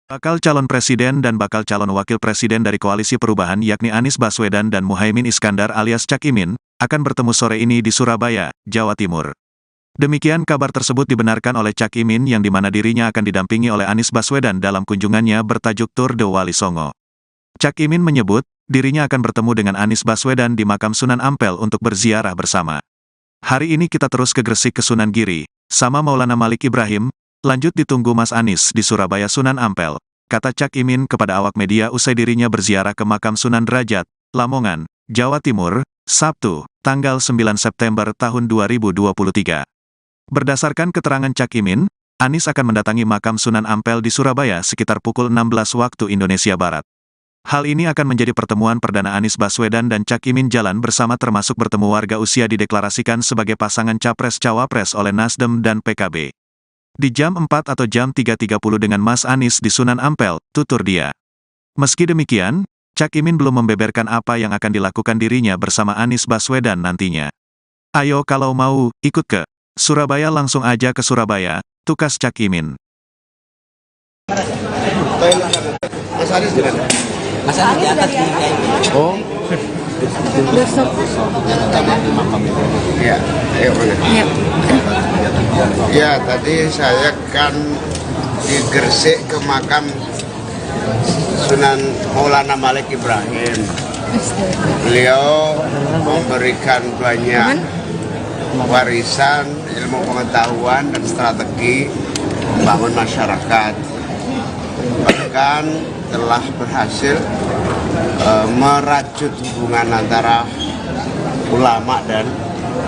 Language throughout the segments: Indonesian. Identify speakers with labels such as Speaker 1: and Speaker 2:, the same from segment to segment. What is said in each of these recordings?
Speaker 1: Bakal calon presiden dan bakal calon wakil presiden dari Koalisi Perubahan yakni Anies Baswedan dan Muhaimin Iskandar alias Cak Imin, akan bertemu sore ini di Surabaya, Jawa Timur. Demikian kabar tersebut dibenarkan oleh Cak Imin yang dimana dirinya akan didampingi oleh Anies Baswedan dalam kunjungannya bertajuk Tour de Wali Songo. Cak Imin menyebut, dirinya akan bertemu dengan Anies Baswedan di makam Sunan Ampel untuk berziarah bersama. Hari ini kita terus ke Gresik ke Sunan Giri, sama Maulana Malik Ibrahim, lanjut ditunggu Mas Anies di Surabaya Sunan Ampel, kata Cak Imin kepada awak media usai dirinya berziarah ke makam Sunan Derajat, Lamongan, Jawa Timur, Sabtu, tanggal 9 September tahun 2023. Berdasarkan keterangan Cak Imin, Anies akan mendatangi makam Sunan Ampel di Surabaya sekitar pukul 16 waktu Indonesia Barat. Hal ini akan menjadi pertemuan perdana Anies Baswedan dan Cak Imin jalan bersama termasuk bertemu warga usia dideklarasikan sebagai pasangan Capres-Cawapres oleh Nasdem dan PKB. Di jam 4 atau jam 3.30 dengan Mas Anies di Sunan Ampel, tutur dia. Meski demikian, Cak Imin belum membeberkan apa yang akan dilakukan dirinya bersama Anies Baswedan nantinya. Ayo kalau mau, ikut ke Surabaya langsung aja ke Surabaya, tukas Cak Imin.
Speaker 2: Mas Anies di mana?
Speaker 3: Mas Anies di atas ini.
Speaker 2: Oh.
Speaker 3: Besok. Di makam itu.
Speaker 2: Iya, ayo mana?
Speaker 3: Iya.
Speaker 2: Ya, tadi saya kan di Gresik ke makam Sunan Maulana Malik Ibrahim. Beliau memberikan banyak warisan, ilmu pengetahuan dan strategi membangun masyarakat. Bahkan telah berhasil merajut hubungan antara ulama dan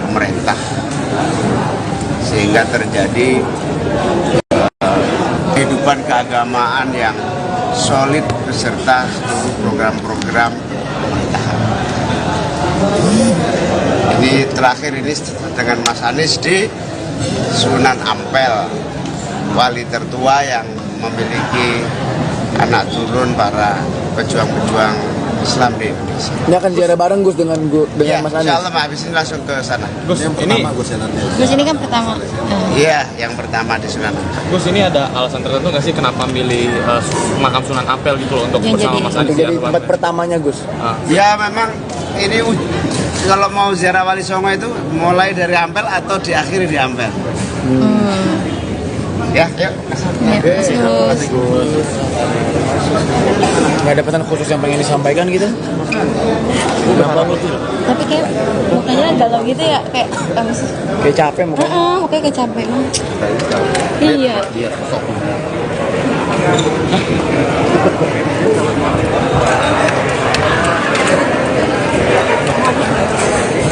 Speaker 2: pemerintah sehingga terjadi kehidupan keagamaan yang solid beserta seluruh program-program pemerintahan. Ini terakhir ini dengan Mas Anies di Sunan Ampel, wali tertua yang memiliki anak turun para pejuang-pejuang Islam di Indonesia.
Speaker 4: Ini akan ziarah bareng Gus dengan
Speaker 2: Ya,
Speaker 4: Mas Anies.
Speaker 2: insya Allah habis ini langsung ke sana.
Speaker 5: Gus,
Speaker 4: Yang
Speaker 5: ini
Speaker 4: pertama Gus ya nanti.
Speaker 5: Gus ini kan pertama.
Speaker 2: Iya, yang pertama di Sunan Ampel.
Speaker 5: Gus ini ada alasan tertentu nggak sih kenapa milih makam Sunan Ampel gitu loh untuk
Speaker 3: Yang
Speaker 5: bersama
Speaker 3: jadi-
Speaker 5: Mas Anies
Speaker 4: Untuk jadi tempat pertamanya Gus.
Speaker 2: Ya memang ini kalau mau ziarah Wali Songo itu mulai dari Ampel atau diakhiri di Ampel. Ya, yuk.
Speaker 4: Nggak ada pesan khusus yang pengen disampaikan gitu?
Speaker 3: Tapi kayak mukanya galau gitu ya, kayak apa sih?
Speaker 4: Kayak capek mukanya.
Speaker 3: Mukanya kayak capek banget. Iya.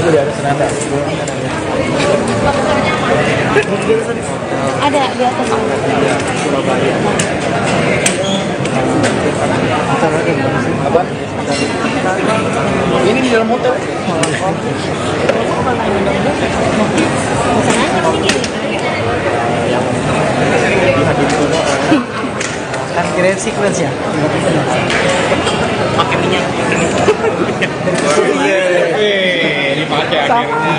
Speaker 4: Udah ada senada.
Speaker 3: Ada di atas.
Speaker 4: Apa? Ini di dalam hotel. Kan kira sequence ya.
Speaker 5: pakai minyak. Dipakai akhirnya.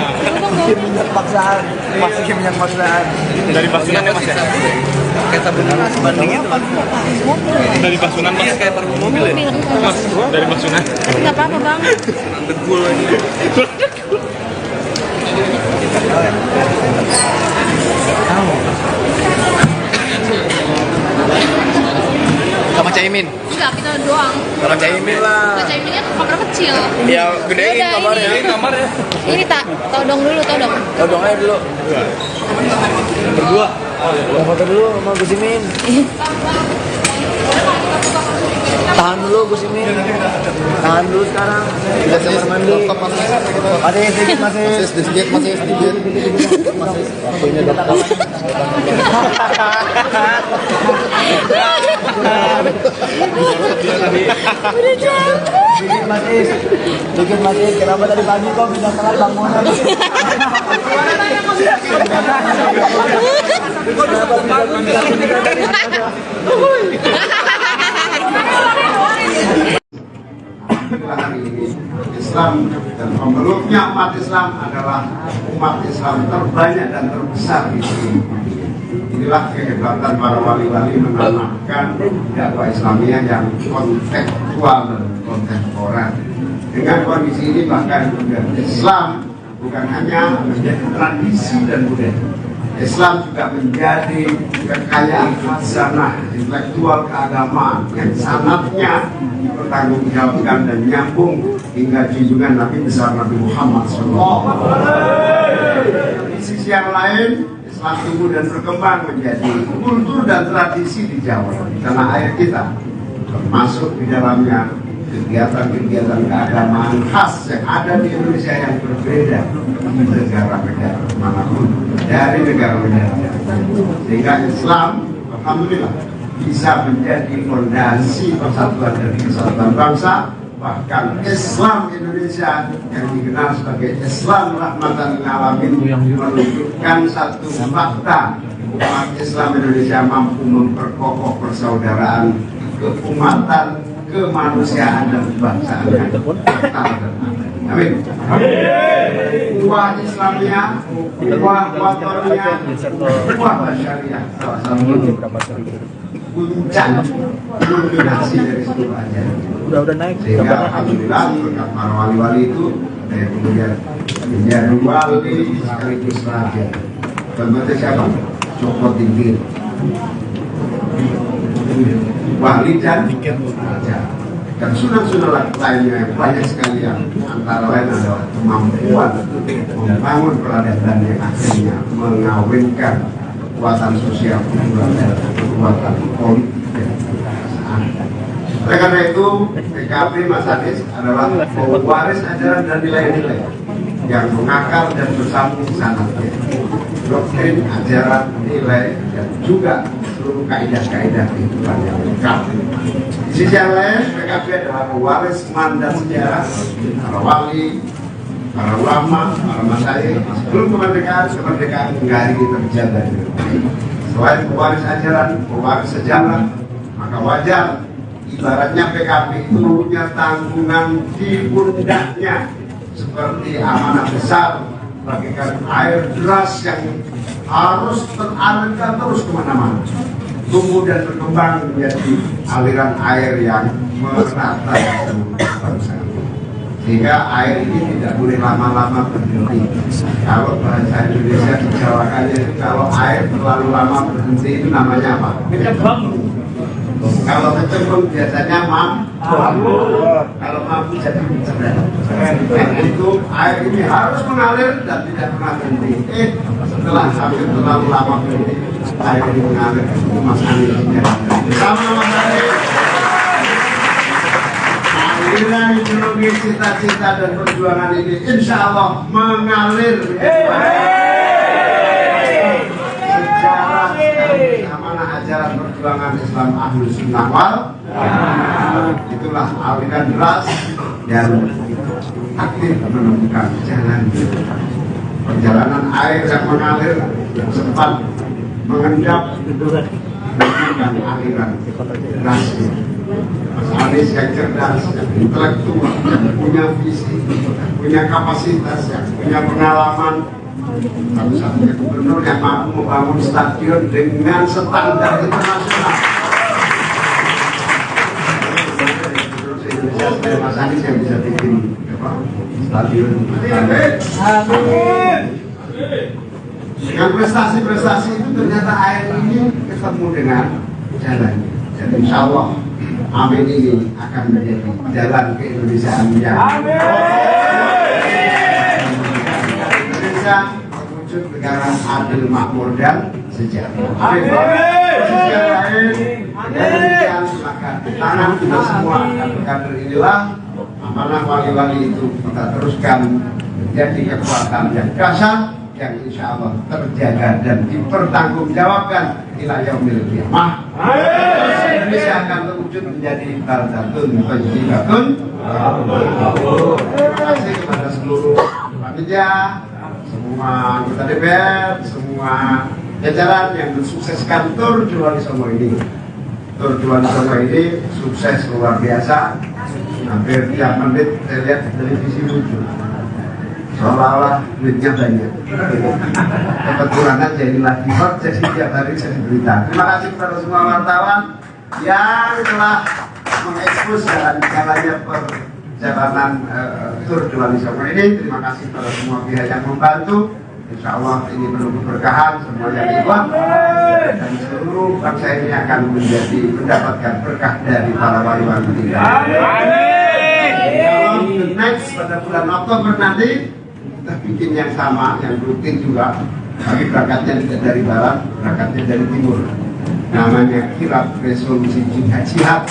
Speaker 4: Minyak paksaan. Masih minyak paksaan.
Speaker 5: Dari Pasunan ya Mas ya?
Speaker 3: Kayak tabungan bandingnya apa?
Speaker 5: Dari Pasunan Mas?
Speaker 3: Kayak perbu mobil ya?
Speaker 5: Mas, dari Pasunan.
Speaker 3: Tapi nggak apa-apa bang.
Speaker 5: Tegul lagi.
Speaker 4: Sama Caimin.
Speaker 3: Enggak, kita doang.
Speaker 4: Sama Caimin lah.
Speaker 3: Baca ini kan kamar kecil.
Speaker 4: Ya gedein
Speaker 3: Yaudah,
Speaker 4: kamarnya.
Speaker 3: ini.
Speaker 5: Kamarnya.
Speaker 3: Ini tak, todong dulu, todong.
Speaker 4: Todong aja dulu. Berdua. Ya, foto dulu sama Gus Imin. Tahan dulu Gus Imin. Tahan dulu sekarang. Kita kamar mandi. Masih sedikit masih. Waktunya dokter. Dikit masih. Kenapa tadi pagi kok bisa telat bangunan?
Speaker 2: Islam dan pemeluknya umat Islam adalah umat Islam terbanyak dan terbesar di dunia. Inilah kehebatan para wali-wali menanamkan dakwah Islamiyah yang kontekstual dan kontemporer. Dengan kondisi ini bahkan Islam bukan hanya menjadi tradisi dan budaya. Islam juga menjadi kekayaan khazanah intelektual keagamaan yang sanatnya dipertanggungjawabkan dan nyambung hingga junjungan Nabi besar Nabi Muhammad SAW. Di sisi yang lain, Islam tumbuh dan berkembang menjadi kultur dan tradisi di Jawa, di tanah air kita, termasuk di dalamnya kegiatan-kegiatan keagamaan khas yang ada di Indonesia yang berbeda di negara-negara manapun dari negara-negara, sehingga Islam alhamdulillah bisa menjadi fondasi persatuan dan kesatuan bangsa. Bahkan Islam Indonesia yang dikenal sebagai Islam rahmatan lil alamin menunjukkan satu fakta, umat Islam Indonesia mampu memperkokoh persaudaraan, keumatan, kemanusiaan dan kebangsaan yang total dan amin. Uwah Islamnya, uwah watornya, uwah syariah, salah satu puncak dominasi dari seluruh ajaran.
Speaker 4: Udah naik.
Speaker 2: Sehingga alhamdulillah berkat para wali-wali itu, saya kemudian menjadi wali sekaligus raja. Contohnya siapa? Joko Tingkir. Wali dan raja. Dan sunnah-sunnah lainnya yang banyak sekali, yang antara lain adalah kemampuan membangun peradaban yang akhirnya mengawinkan kekuatan sosial, kultural, dan kekuatan politik dan kekuasaan. Oleh karena itu, PKB Mas Anies adalah pewaris ajaran dan nilai-nilai yang mengakar dan bersambung sanatnya, doktrin, ajaran, nilai, dan juga seluruh kaidah-kaidah kehidupan yang lengkap. Di sisi yang lain, PKB adalah pewaris mandat sejarah para wali, para ulama, para masyayikh sebelum kemerdekaan negara ini terjaga. Selain pewaris ajaran, pewaris sejarah, maka wajar ibaratnya PKB itu punya tanggungan di pundaknya seperti amanah besar bagikan air deras yang harus teralirkan terus kemana-mana, tumbuh dan berkembang menjadi aliran air yang merata seluruh bangsa. Sehingga air ini tidak boleh lama-lama berhenti. Kalau bahasa Indonesia dijawakannya itu, kalau air terlalu lama berhenti itu namanya apa? Kalau kecemplung biasanya kalau mampu jadi cerdas. Karena itu air ini harus mengalir dan tidak pernah berhenti. Setelah hampir terlalu lama berhenti, air ini mengalir. Mas Anies bersama Mas Anies, aliran ideologi, cita-cita dan perjuangan ini insya Allah mengalir. Sejarah amanah ajaran perjuangan Islam Ahlus Sunnah wal itulah aliran deras dan aktif menemukan jalan perjalanan air yang mengalir yang sempat mengendap menemukan aliran deras. Mas Anies yang cerdas, yang intelektual, yang punya visi, yang punya kapasitas, yang punya pengalaman, satu-satunya gubernur yang mampu membangun stadion dengan standar internasional. Mas Anies yang bisa bikin stadion. Dengan prestasi-prestasi itu ternyata air ini ketemu dengan jalannya. Dan insya Allah amin ini akan menjadi jalan ke-Indonesiaan yang Indonesia terwujud negara adil, makmur dan sejahtera. Sisi yang lain, demikian silakan tanam kita semua kader-kader inilah amanah wali-wali itu kita teruskan menjadi kekuatan yang dahsyat yang insya Allah terjaga dan dipertanggungjawabkan ila yaumil qiyamah. Indonesia akan terwujud menjadi baldatun thayyibatun. Terima kasih kepada seluruh panitia, semua anggota DPR, semua jajaran yang mensukseskan Tour Jual Songo ini. Tour Jual Songo ini sukses luar biasa. Hampir tiap menit saya lihat di televisi muncul. seolah-olah duitnya banyak. Kebetulan aja inilah divert, jadi tiap hari jadi berita. Terima kasih kepada semua wartawan yang telah mengekspos jalannya perjalanan Tour de Wali Songo ini. Terima kasih kepada semua pihak yang membantu. Insya Allah ini penuh keberkahan, semuanya ikhlas, dan seluruh bangsa ini akan mendapatkan berkah dari para wali-wali kita. Next pada bulan Oktober nanti kita bikin yang sama, yang rutin juga, tapi berangkatnya tidak dari barat, berangkatnya dari timur. Namanya kirab resolusi jihad.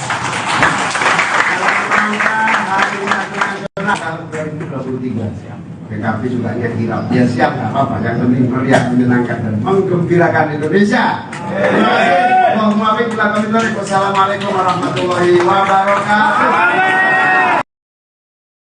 Speaker 2: Hari Nasional tahun 2023. PKB juga yang kirab. Ya siap, nggak apa-apa. Yang penting meriah, menyenangkan dan menggembirakan Indonesia. Terima kasih. Wassalamualaikum warahmatullahi wabarakatuh.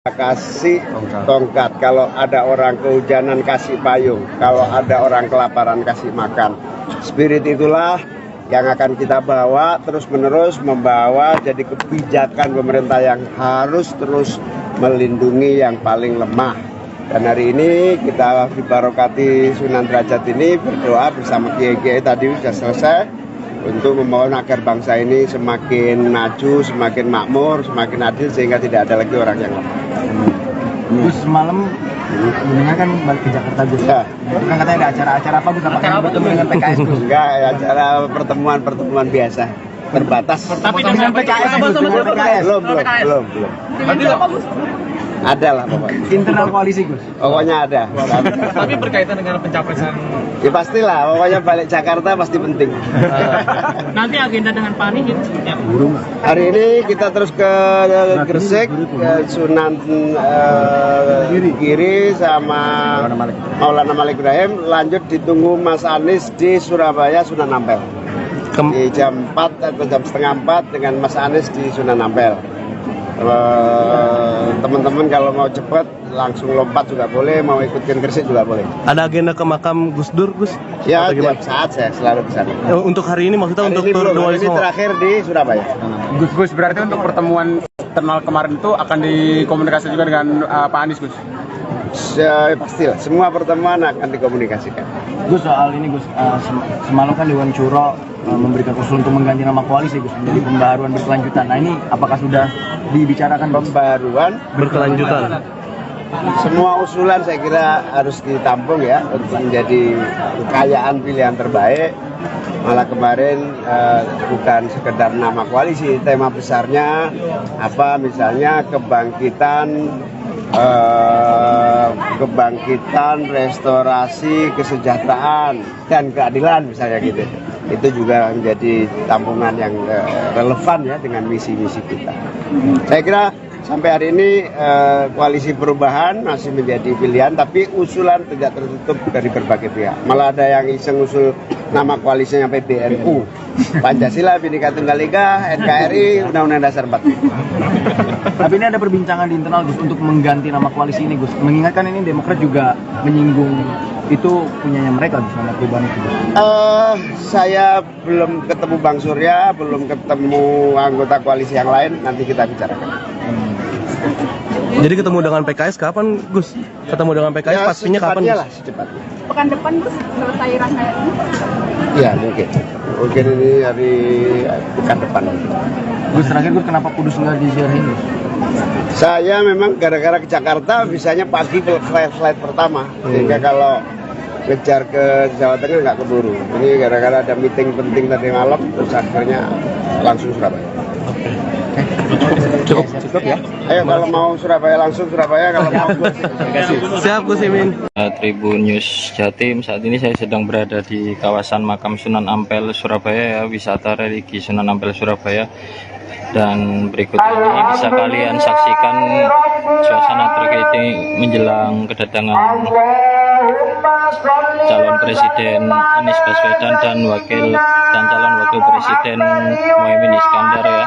Speaker 2: Kasih tongkat, kalau ada orang kehujanan kasih payung, kalau ada orang kelaparan kasih makan. Spirit itulah yang akan kita bawa terus menerus, membawa jadi kebijakan pemerintah yang harus terus melindungi yang paling lemah. Dan hari ini kita dibarokati Sunan Derajat ini berdoa bersama kiai-kiai tadi sudah selesai untuk memohon agar bangsa ini semakin maju, semakin makmur, semakin adil sehingga tidak ada lagi orang yang lemah.
Speaker 4: Gus semalam mendengar kan balik ke Jakarta Gus. Ya. Kan katanya ada acara-acara apa Gus? Apakah bertemu dengan PKS Gus?
Speaker 2: Enggak, acara pertemuan biasa. Terbatas.
Speaker 4: Tapi dengan PKS Gus, dengan PKS.
Speaker 2: Belum. Ada lah pokoknya.
Speaker 4: Internal koalisi Gus.
Speaker 2: Pokoknya ada.
Speaker 5: Tapi berkaitan dengan pencapresan.
Speaker 2: Ya pastilah, pokoknya balik Jakarta pasti penting.
Speaker 5: Nanti agenda dengan Pak Anies seperti apa?
Speaker 2: Hari ini kita terus ke Gresik, ke Sunan Giri sama Maulana Malik Ibrahim. Lanjut ditunggu Mas Anies di Surabaya, Sunan Ampel. Di jam 4 atau jam setengah 4 dengan Mas Anies di Sunan Ampel. Teman-teman kalau mau cepat langsung lompat juga boleh, mau ikutin Gresik juga boleh.
Speaker 6: Ada agenda ke makam Gus Dur, Gus?
Speaker 2: Ya, tiap saat saya selalu di sana.
Speaker 6: Untuk hari ini maksudnya
Speaker 2: Hari
Speaker 6: untuk
Speaker 2: ini
Speaker 6: Tour de Wali
Speaker 2: ini
Speaker 6: Songo?
Speaker 2: terakhir di Surabaya.
Speaker 7: Gus berarti untuk pertemuan internal kemarin itu akan dikomunikasi juga dengan Pak Anies Gus?
Speaker 2: Pastilah, semua pertemuan akan dikomunikasikan.
Speaker 4: Gus soal ini Gus, semalam kan Dewan Syuro memberikan usul untuk mengganti nama koalisi Gus menjadi pembaharuan berkelanjutan. Nah ini apakah sudah dibicarakan
Speaker 2: pembaharuan
Speaker 6: berkelanjutan?
Speaker 2: Semua usulan saya kira harus ditampung ya untuk menjadi kekayaan pilihan terbaik. Malah kemarin bukan sekedar nama koalisi, tema besarnya apa, misalnya kebangkitan, restorasi, kesejahteraan dan keadilan misalnya gitu. Itu juga menjadi tampungan yang relevan ya dengan misi-misi kita. Saya kira sampai hari ini koalisi perubahan masih menjadi pilihan, tapi usulan tidak tertutup dari berbagai pihak. Malah ada yang iseng usul nama koalisinya PBNU, Pancasila, Bhinneka Tunggal Ika, NKRI, Undang-Undang Dasar 45.
Speaker 4: Tapi ini ada perbincangan di internal Gus untuk mengganti nama koalisi ini Gus. Mengingatkan ini Demokrat juga menyinggung itu punyanya mereka Gus, nama perubahan itu Gus.
Speaker 2: Saya belum ketemu Bang Surya, belum ketemu anggota koalisi yang lain, nanti kita bicarakan.
Speaker 6: Jadi ketemu dengan PKS kapan, Gus? Ketemu dengan PKS
Speaker 2: Ya,
Speaker 6: pastinya kapan,
Speaker 2: secepatnya
Speaker 6: Gus?
Speaker 2: lah, secepatnya.
Speaker 3: Pekan depan Gus selesai rangkaian ini.
Speaker 2: Ya mungkin ini hari pekan depan.
Speaker 4: Gus terakhir Gus, kenapa Kudus nggak diziarahin Gus?
Speaker 2: Saya memang gara-gara ke Jakarta bisanya pagi ke flight pertama, sehingga kalau ngejar ke Jawa Tengah nggak keburu. Ini gara-gara ada meeting penting tadi malam, terus akhirnya langsung Surabaya.
Speaker 6: Cukup ya?
Speaker 2: Ayo kalau mau Surabaya langsung Surabaya, kalau mau
Speaker 6: Siap, Gus Imin.
Speaker 8: Tribun News Jatim, saat ini saya sedang berada di kawasan makam Sunan Ampel Surabaya ya, wisata religi Sunan Ampel Surabaya. Dan berikut ini bisa kalian saksikan suasana terkait menjelang kedatangan calon presiden Anies Baswedan dan calon wakil presiden Muhaimin Iskandar ya.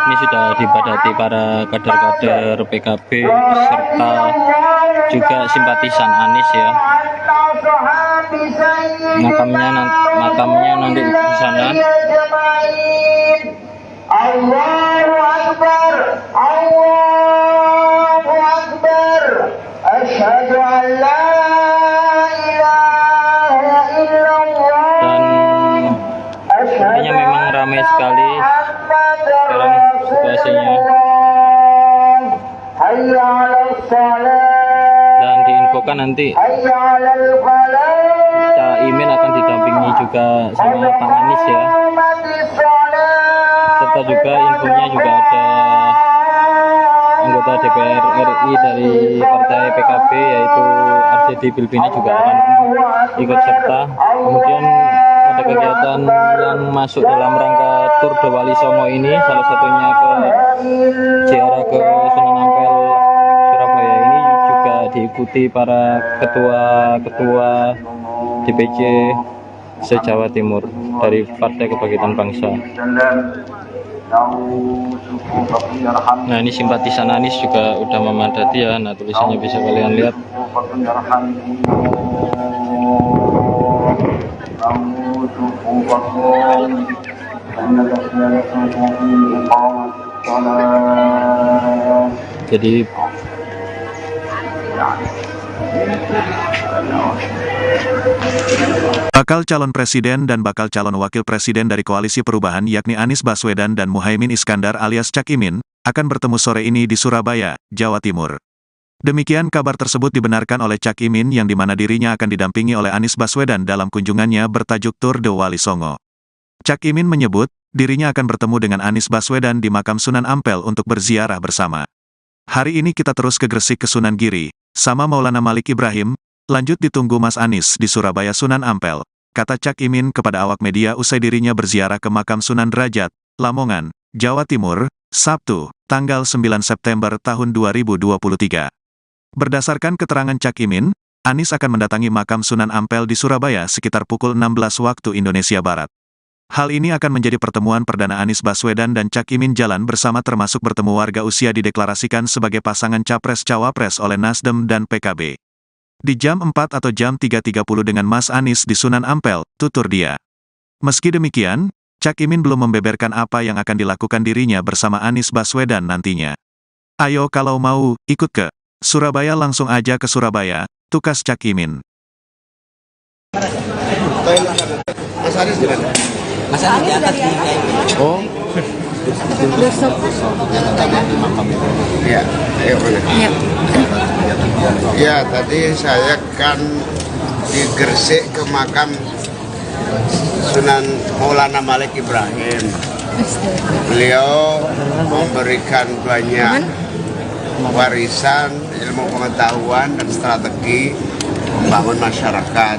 Speaker 8: Ini sudah dipadati para kader-kader PKB serta juga simpatisan Anies ya. Makamnya nanti di sana.
Speaker 9: Allahu Akbar, Allahu Akbar.
Speaker 8: nanti Cak Imin akan didampingi juga sama Pak Anies ya. Serta juga infonya juga ada anggota DPR RI dari Partai PKB yaitu Arzetti Bilbina juga akan ikut serta. Kemudian pada kegiatan yang masuk dalam rangka Tour de Wali Songo ini, salah satunya ke ziarah ke Sunan Ampel Surabaya ini juga diikuti para ketua-ketua DPC se-Jawa Timur dari Partai Kebangkitan Bangsa. Nah, ini simpatisan Anies juga udah memadati ya. Nah, tulisannya bisa kalian lihat. Jadi
Speaker 1: bakal calon presiden dan bakal calon wakil presiden dari Koalisi Perubahan yakni Anies Baswedan dan Muhaimin Iskandar alias Cak Imin, akan bertemu sore ini di Surabaya, Jawa Timur. Demikian kabar tersebut dibenarkan oleh Cak Imin yang dimana dirinya akan didampingi oleh Anies Baswedan dalam kunjungannya bertajuk Tour de Wali Songo. Cak Imin menyebut, dirinya akan bertemu dengan Anies Baswedan di makam Sunan Ampel untuk berziarah bersama. Hari ini kita terus ke Gresik ke Sunan Giri, sama Maulana Malik Ibrahim, lanjut ditunggu Mas Anies di Surabaya Sunan Ampel, kata Cak Imin kepada awak media usai dirinya berziarah ke makam Sunan Derajat, Lamongan, Jawa Timur, Sabtu, tanggal 9 September tahun 2023. Berdasarkan keterangan Cak Imin, Anies akan mendatangi makam Sunan Ampel di Surabaya sekitar pukul 16 waktu Indonesia Barat. Hal ini akan menjadi pertemuan perdana Anies Baswedan dan Cak Imin jalan bersama termasuk bertemu warga usia dideklarasikan sebagai pasangan Capres-Cawapres oleh Nasdem dan PKB. Di jam 4 atau jam 3.30 dengan Mas Anies di Sunan Ampel, tutur dia. Meski demikian, Cak Imin belum membeberkan apa yang akan dilakukan dirinya bersama Anies Baswedan nantinya. Ayo kalau mau, ikut ke Surabaya langsung aja ke Surabaya, tukas Cak Imin.
Speaker 2: Mas Anies di mana?
Speaker 9: Mas Anies diangkat di
Speaker 2: Oh.
Speaker 3: Besok.
Speaker 2: Iya, ayo mana?
Speaker 3: Ya.
Speaker 2: Ya, tadi saya kan di Gresik ke makam Sunan Maulana Malik Ibrahim. Beliau memberikan banyak warisan ilmu pengetahuan dan strategi membangun masyarakat.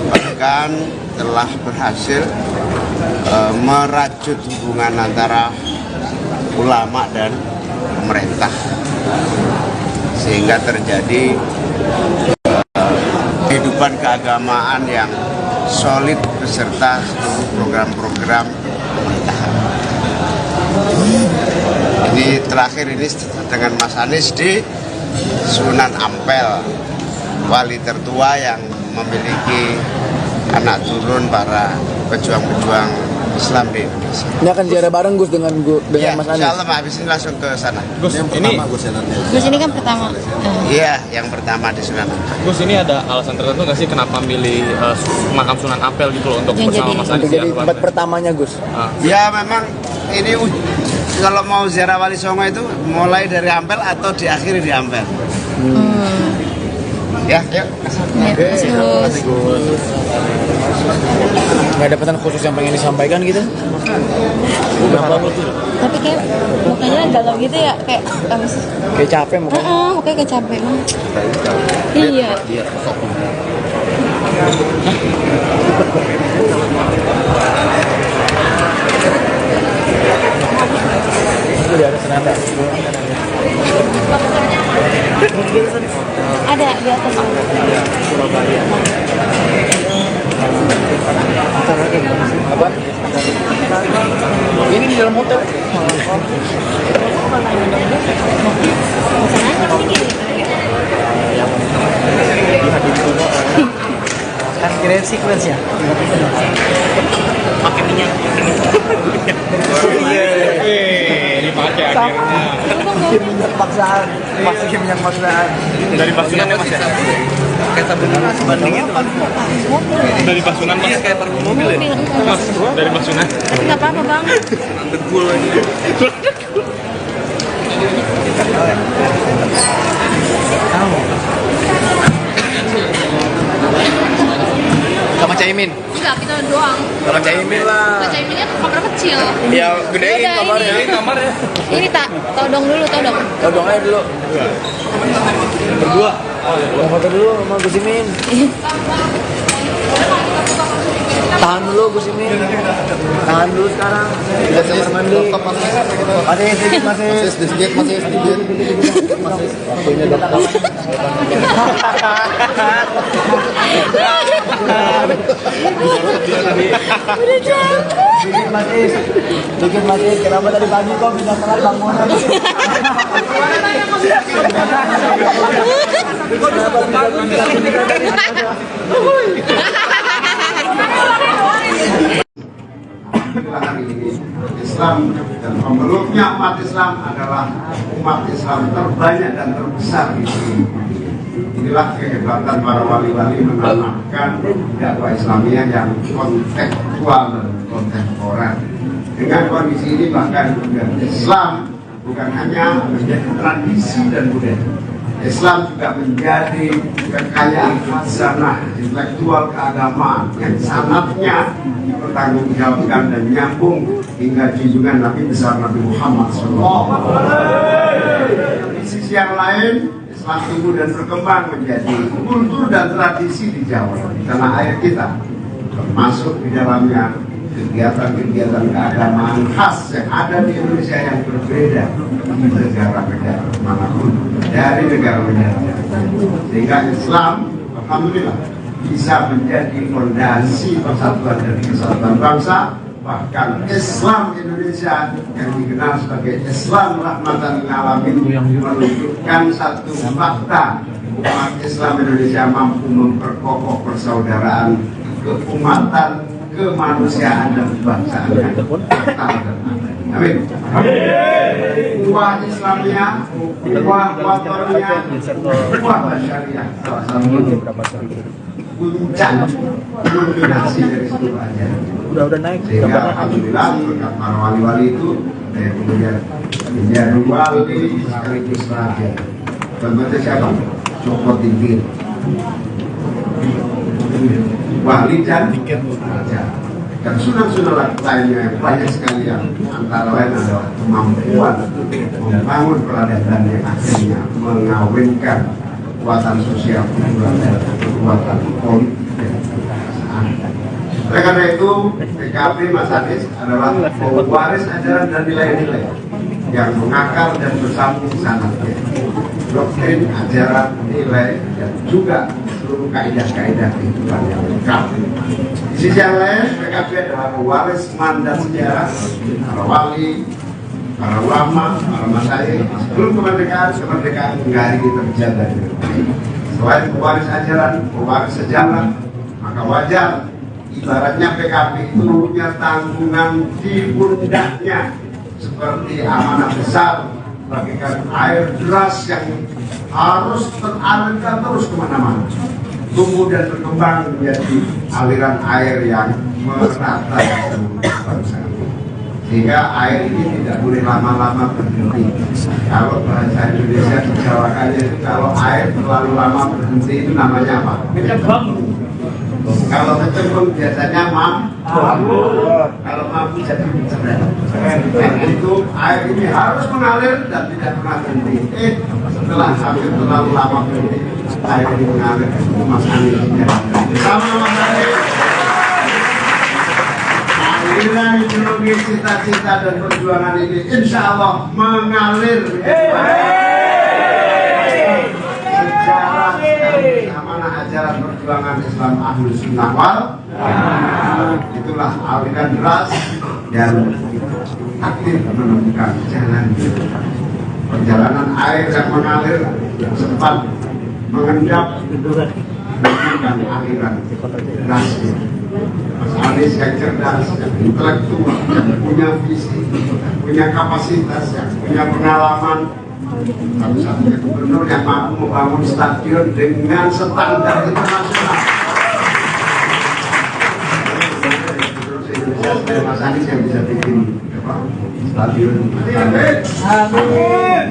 Speaker 2: Bahkan telah berhasil merajut hubungan antara ulama dan pemerintah sehingga terjadi kehidupan keagamaan yang solid beserta seluruh program-program pemerintahan. Ini terakhir ini dengan Mas Anies di Sunan Ampel, wali tertua yang memiliki anak turun para pejuang-pejuang Islam di Indonesia.
Speaker 4: Ini akan ziarah bareng Gus dengan
Speaker 2: Ya,
Speaker 4: Mas Anies.
Speaker 2: insya Allah habis ini langsung ke sana.
Speaker 5: Gus,
Speaker 3: Gus ini kan pertama.
Speaker 2: Iya, yang pertama di Sunan Ampel.
Speaker 5: Gus ini ada alasan tertentu nggak sih kenapa milih makam Sunan Ampel gitu loh untuk
Speaker 3: Yang
Speaker 5: bersama
Speaker 3: jadi-
Speaker 5: Mas
Speaker 4: Untuk
Speaker 5: Anies
Speaker 4: jadi
Speaker 5: ya?
Speaker 4: tempat pertamanya Gus.
Speaker 2: Ya memang ini kalau mau ziarah Wali Songo itu mulai dari Ampel atau diakhiri di Ampel. Ya, yuk.
Speaker 3: Terus
Speaker 4: Nggak ada pesan khusus yang pengen disampaikan gitu?
Speaker 3: tapi kayak mukanya galau gitu ya, kayak habis.
Speaker 4: Kayak capek mukanya.
Speaker 3: Mukanya kayak capek banget. Iya.
Speaker 4: Udah ada senada.
Speaker 3: Ada di atas.
Speaker 4: Apa? Ini di dalam hotel. Kan kirain sequence ya. Pakai minyak.
Speaker 5: Dipakai akhirnya.
Speaker 4: Minyak paksaan. Masukin minyak paksaan.
Speaker 5: Dari Pasunan ya Mas ya?
Speaker 9: kayak tabungan sebandingnya tuh.
Speaker 5: Dari Pasunan Mas?
Speaker 9: Iya kayak parfum mobil ya.
Speaker 5: Mas, dari Pasunan?
Speaker 3: Tapi nggak apa-apa bang.
Speaker 9: Degul aja.
Speaker 7: Caimin.
Speaker 3: Enggak, kita doang.
Speaker 7: Kalau Caimin lah.
Speaker 3: Kalau Caiminnya kamar kecil.
Speaker 7: Ya gedein
Speaker 3: Yaudah,
Speaker 7: kamarnya.
Speaker 3: ini.
Speaker 7: Kamarnya.
Speaker 3: Ini tak, todong dulu, todong.
Speaker 7: Todong aja dulu. Berdua. Yang foto dulu sama Gus Imin. Tahan dulu Gus Imin. Tahan dulu sekarang. Kita kamar mandi. Masih sedikit. Waktunya dokter. Dikit masih. Kenapa tadi pagi kok bisa telat bangunan?
Speaker 2: Islam dan pemeluknya umat Islam adalah umat Islam terbanyak dan terbesar di sini. Inilah kehebatan para wali-wali mengamalkan dakwah Islamiyah yang kontekstual dan kontemporer. Dengan kondisi ini bahkan Islam bukan hanya menjadi tradisi dan budaya. Islam juga menjadi kekayaan khazanah intelektual keagamaan yang sanatnya dipertanggungjawabkan dan nyambung hingga junjungan Nabi besar Nabi Muhammad SAW. Di sisi yang lain, Islam tumbuh dan berkembang menjadi kultur dan tradisi di Jawa, di tanah air kita, termasuk di dalamnya kegiatan-kegiatan keagamaan khas yang ada di Indonesia yang berbeda di negara-negara manapun dari negara-negara, sehingga Islam alhamdulillah bisa menjadi fondasi persatuan dan kesatuan bangsa. Bahkan Islam Indonesia yang dikenal sebagai Islam rahmatan lil alamin menunjukkan satu fakta, umat Islam Indonesia mampu memperkokoh persaudaraan, keumatan, kemanusiaan dan kebangsaan yang total dan abadi. Amin. Uwah Islamnya, uwah watornya, uwah syariah, salah satu puncak dominasi dari seluruh ajaran.
Speaker 7: Udah naik.
Speaker 2: Sehingga alhamdulillah berkat para wali-wali itu saya kemudian menjadi wali sekaligus raja. Contohnya siapa? Joko Tingkir. Wali dan raja. Dan sunnah-sunnah lainnya yang banyak sekali yang antara lain adalah kemampuan membangun peradaban yang akhirnya mengawinkan kekuatan sosial, kultural, dan kekuatan politik dan kekuasaan. Oleh karena itu, PKB Mas Anies adalah pewaris ajaran dan nilai-nilai yang mengakar dan bersambung sanatnya. Doktrin, ajaran, nilai, dan juga seluruh kaidah-kaidah kehidupan yang lengkap. Di sisi yang lain, PKB adalah pewaris mandat sejarah, para wali, para ulama, para masyayikh. Sebelum kemerdekaan hingga hari ini terjaga. Selain pewaris ajaran, pewaris sejarah, maka wajar ibaratnya PKB itu punya tanggungan di pundaknya seperti amanah besar bagikan air deras yang harus teralirkan terus kemana-mana, tumbuh dan berkembang menjadi aliran air yang merata seluruh bangsa. Sehingga air ini tidak boleh lama-lama berhenti. Kalau bahasa Indonesia dijawakannya itu kalau air terlalu lama berhenti itu namanya apa? Kalau kecemplung biasanya mabuk. Kalau mabuk jadi bercerai. Itu air ini harus mengalir dan tidak pernah berhenti. Setelah hampir terlalu lama berhenti, air ini mengalir. Mas Anies bersama Mas Anies. Aliran ideologi, cita-cita dan perjuangan ini insya Allah mengalir. Sejarah amanah ajaran perjuangan Islam Ahlus Sunnah wal itulah aliran deras dan aktif menemukan jalan perjalanan air yang mengalir yang sempat mengendap menemukan aliran derasnya. Mas Anies yang cerdas, yang intelektual, yang punya visi, punya kapasitas, yang punya pengalaman. Satu-satunya gubernur yang mampu membangun stadion dengan standar internasional. Mas Anies yang bisa bikin stadion. Amin.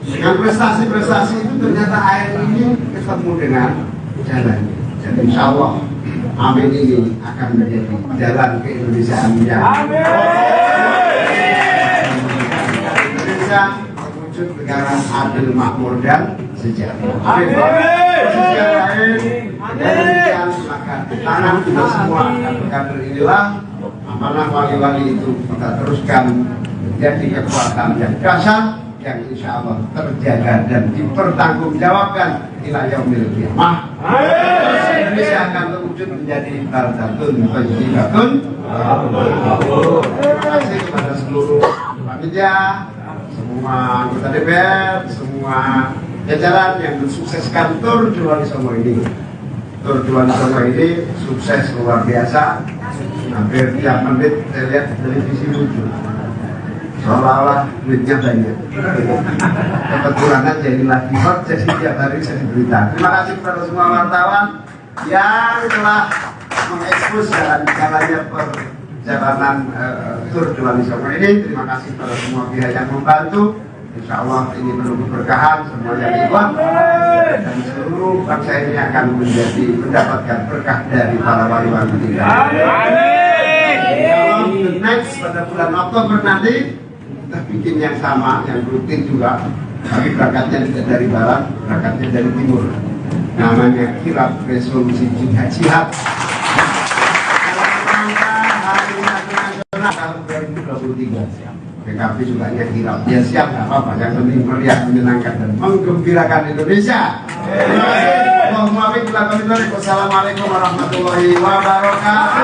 Speaker 2: Dengan prestasi-prestasi itu ternyata air ini ketemu dengan jalannya. Dan insya Allah amin ini akan menjadi jalan keindonesiaan yang Indonesia terwujud negara adil, makmur dan sejahtera. Yang lain demikian maka tangan kita semua kader inilah amanah wali-wali itu kita teruskan menjadi kekuatan yang dahsyat yang insya Allah terjaga dan dipertanggungjawabkan ila yaumil qiyamah. Indonesia akan terwujud menjadi baldatun thayyibatun. Terima kasih kepada seluruh panitia, semua anggota DPR, semua jajaran yang mensukseskan Tour de Wali Songo ini. Tour de Wali Songo ini sukses luar biasa. Hampir tiap menit saya lihat televisi lucu, seolah-olah duitnya banyak. Kebetulan aja ini lagi hot, jadi tiap hari saya berita. Terima kasih kepada semua wartawan yang telah mengekspos jalan-jalannya perjalanan Tour de Wali Songo ini. Terima kasih kepada semua pihak yang membantu. Insya Allah ini penuh keberkahan, semuanya ikhwan, dan seluruh bangsa ini akan mendapatkan berkah dari para wali-wali kita. The next pada bulan Oktober nanti kita bikin yang sama, yang rutin juga, tapi berangkatnya tidak dari barat, berangkatnya dari timur. Namanya kirab resolusi jihad. Dalam rangka Hari Nasional tahun 2023. PKB juga kirab. Ya siap, nggak apa-apa. Yang penting meriah, menyenangkan dan menggembirakan Indonesia. Terima kasih. Wassalamualaikum warahmatullahi wabarakatuh.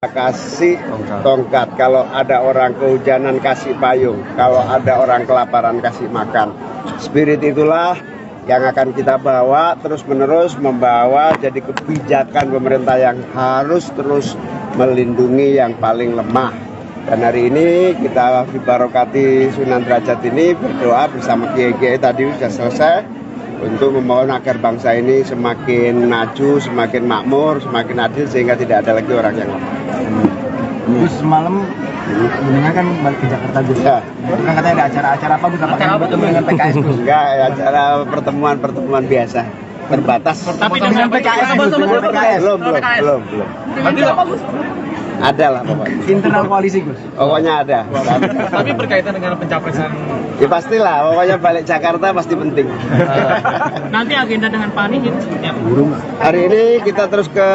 Speaker 2: Kasih tongkat, kalau ada orang kehujanan kasih payung, kalau ada orang kelaparan kasih makan. Spirit itulah yang akan kita bawa terus menerus, membawa jadi kebijakan pemerintah yang harus terus melindungi yang paling lemah. Dan hari ini kita dibarokati Sunan Derajat ini berdoa bersama kiai-kiai tadi sudah selesai untuk memohon agar bangsa ini semakin maju, semakin makmur, semakin adil sehingga tidak ada lagi orang yang lemah.
Speaker 4: Gus semalam dengan kan balik ke Jakarta Gus. Ya. Kan katanya ada acara-acara apa Gus? Apakah bertemu dengan PKS Gus?
Speaker 2: Enggak, acara pertemuan biasa. Terbatas.
Speaker 4: Tapi dengan PKS Gus, dengan PKS.
Speaker 2: Belum.
Speaker 5: Nanti apa Gus?
Speaker 2: Ada lah pokoknya.
Speaker 4: Internal koalisi Gus.
Speaker 2: Pokoknya ada.
Speaker 5: Tapi berkaitan dengan pencapresan.
Speaker 2: Ya pastilah, pokoknya balik Jakarta pasti penting.
Speaker 5: Nanti agenda dengan Pak Anies itu seperti apa?
Speaker 2: Hari ini kita terus ke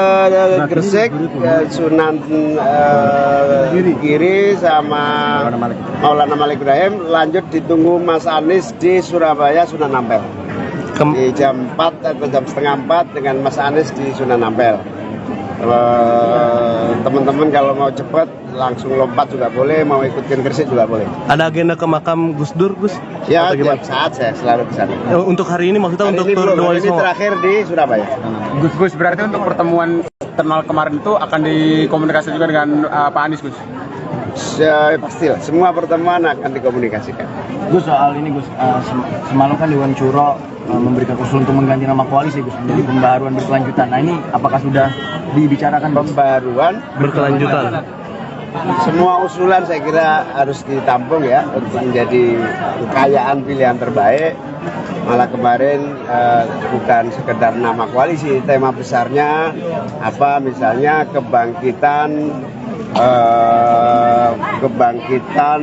Speaker 2: Gresik, ke Sunan Giri sama Maulana Malik Ibrahim. Lanjut ditunggu Mas Anies di Surabaya, Sunan Ampel. Di jam 4 atau jam setengah 4 dengan Mas Anies di Sunan Ampel. Teman-teman kalau mau cepat langsung lompat juga boleh, mau ikutin Gresik juga boleh.
Speaker 6: Ada agenda ke makam Gus Dur, Gus?
Speaker 2: Ya, tiap saat saya selalu ke sana.
Speaker 6: Untuk hari ini maksudnya
Speaker 2: Hari
Speaker 6: untuk
Speaker 2: ini
Speaker 6: Tour
Speaker 2: belum,
Speaker 6: de Wali
Speaker 2: hari ini
Speaker 6: Songo.
Speaker 2: terakhir di Surabaya.
Speaker 7: Gus berarti untuk pertemuan internal kemarin itu akan dikomunikasikan juga dengan Pak Anies Gus?
Speaker 2: Pastilah, semua pertemuan akan dikomunikasikan.
Speaker 4: Gus soal ini Gus, semalam kan Dewan Syuro memberikan usul untuk mengganti nama koalisi Gus menjadi pembaharuan berkelanjutan. Nah ini apakah sudah dibicarakan Gus?
Speaker 2: Pembaharuan
Speaker 6: Berkelanjutan.
Speaker 2: Semua usulan saya kira harus ditampung ya untuk menjadi kekayaan pilihan terbaik. Malah kemarin bukan sekedar nama koalisi, tema besarnya apa, misalnya kebangkitan,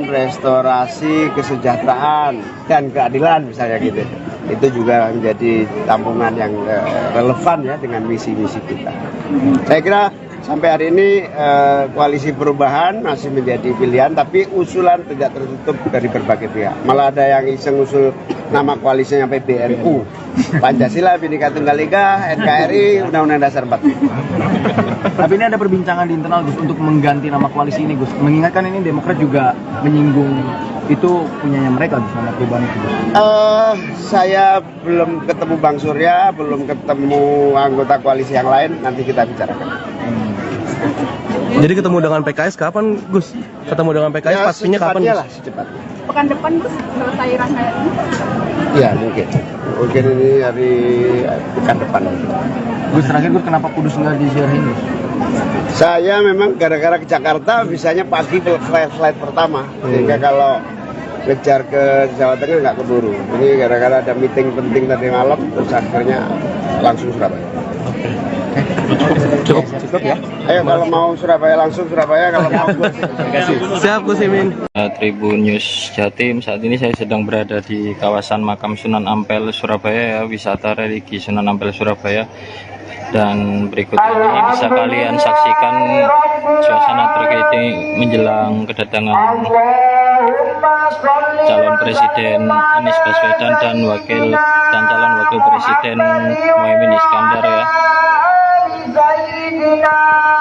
Speaker 2: restorasi, kesejahteraan dan keadilan misalnya gitu. Itu juga menjadi tampungan yang relevan ya dengan misi-misi kita. Saya kira sampai hari ini koalisi perubahan masih menjadi pilihan, tapi usulan tidak tertutup dari berbagai pihak. Malah ada yang iseng usul nama koalisinya PBNU, Pancasila, Bhinneka Tunggal Ika, NKRI, Undang-Undang Dasar 45.
Speaker 4: Tapi ini ada perbincangan di internal Gus untuk mengganti nama koalisi ini Gus. Mengingatkan ini Demokrat juga menyinggung itu punyanya mereka Gus, nama perubahan itu Gus.
Speaker 2: Saya belum ketemu Bang Surya, belum ketemu anggota koalisi yang lain, nanti kita bicarakan.
Speaker 6: Jadi ketemu dengan PKS kapan, Gus? Ketemu dengan PKS
Speaker 2: Ya,
Speaker 6: pastinya kapan,
Speaker 2: secepatnya
Speaker 6: Gus?
Speaker 2: lah, secepatnya.
Speaker 3: Pekan depan Gus selesai rangkaian ini.
Speaker 2: Ya mungkin ini hari pekan depan.
Speaker 4: Gus terakhir Gus kenapa Kudus nggak disiarin Gus?
Speaker 2: Saya memang gara-gara ke Jakarta bisanya pagi flight pertama, sehingga kalau ngejar ke Jawa Tengah nggak keburu. Ini gara-gara ada meeting penting tadi malam, terus akhirnya langsung Surabaya.
Speaker 6: Cukup ya.
Speaker 2: Ayo kalau mau Surabaya langsung Surabaya, kalau mau
Speaker 6: Siap Gus Imin.
Speaker 8: Tribun News Jatim, saat ini saya sedang berada di kawasan Makam Sunan Ampel Surabaya ya, wisata religi Sunan Ampel Surabaya. Dan berikut ini bisa kalian saksikan suasana terkait menjelang kedatangan calon presiden Anies Baswedan dan calon wakil presiden Muhaimin Iskandar ya.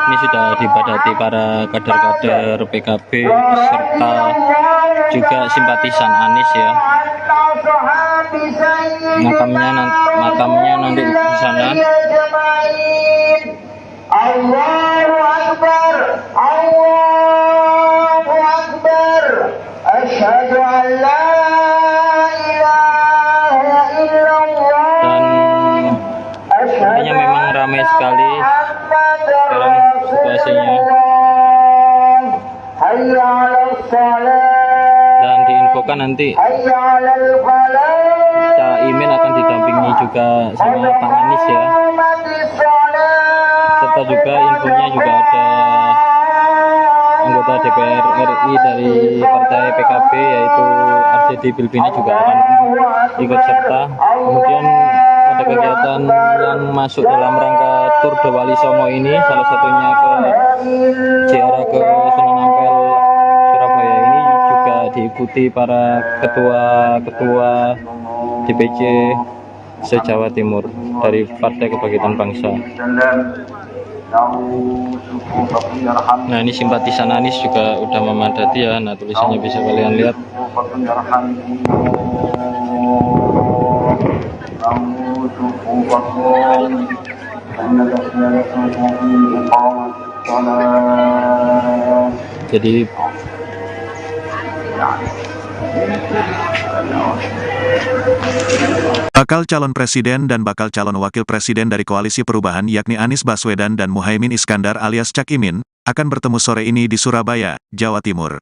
Speaker 8: Ini sudah dipadati para kader-kader PKB serta juga simpatisan Anies ya. Makamnya nanti di sana.
Speaker 10: Allahu Akbar, Allahu Akbar, asyhadu an la ilaha illallah.
Speaker 8: Dan sepertinya memang ramai sekali sekarang situasinya. Dan diinfokan nanti Caimin akan didampingi juga sama Pak Anies ya. Serta juga infonya juga ada anggota DPR RI dari partai PKB yaitu Arsyedi Bilbina juga akan ikut serta. Kemudian pada kegiatan yang masuk dalam rangka Tour de Wali Songo ini, salah satunya ke ziarah ke Sunan Ampel Surabaya ini juga diikuti para ketua-ketua DPC se-Jawa Timur dari Partai Kebangkitan Bangsa. Nah, ini simpatisan Anies juga udah memadati ya. Nah, tulisannya bisa kalian lihat. Jadi
Speaker 1: bakal calon presiden dan bakal calon wakil presiden dari Koalisi Perubahan yakni Anies Baswedan dan Muhaimin Iskandar alias Cak Imin, akan bertemu sore ini di Surabaya, Jawa Timur.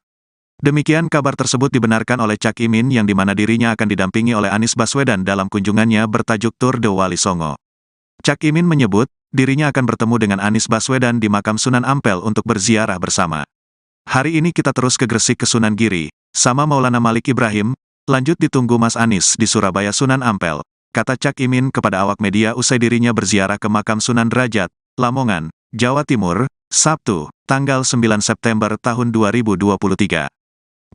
Speaker 1: Demikian kabar tersebut dibenarkan oleh Cak Imin yang dimana dirinya akan didampingi oleh Anies Baswedan dalam kunjungannya bertajuk Tour de Wali Songo. Cak Imin menyebut, dirinya akan bertemu dengan Anies Baswedan di makam Sunan Ampel untuk berziarah bersama. Hari ini kita terus ke Gresik ke Sunan Giri, sama Maulana Malik Ibrahim, lanjut ditunggu Mas Anies di Surabaya Sunan Ampel, kata Cak Imin kepada awak media usai dirinya berziarah ke makam Sunan Derajat, Lamongan, Jawa Timur, Sabtu, tanggal 9 September tahun 2023.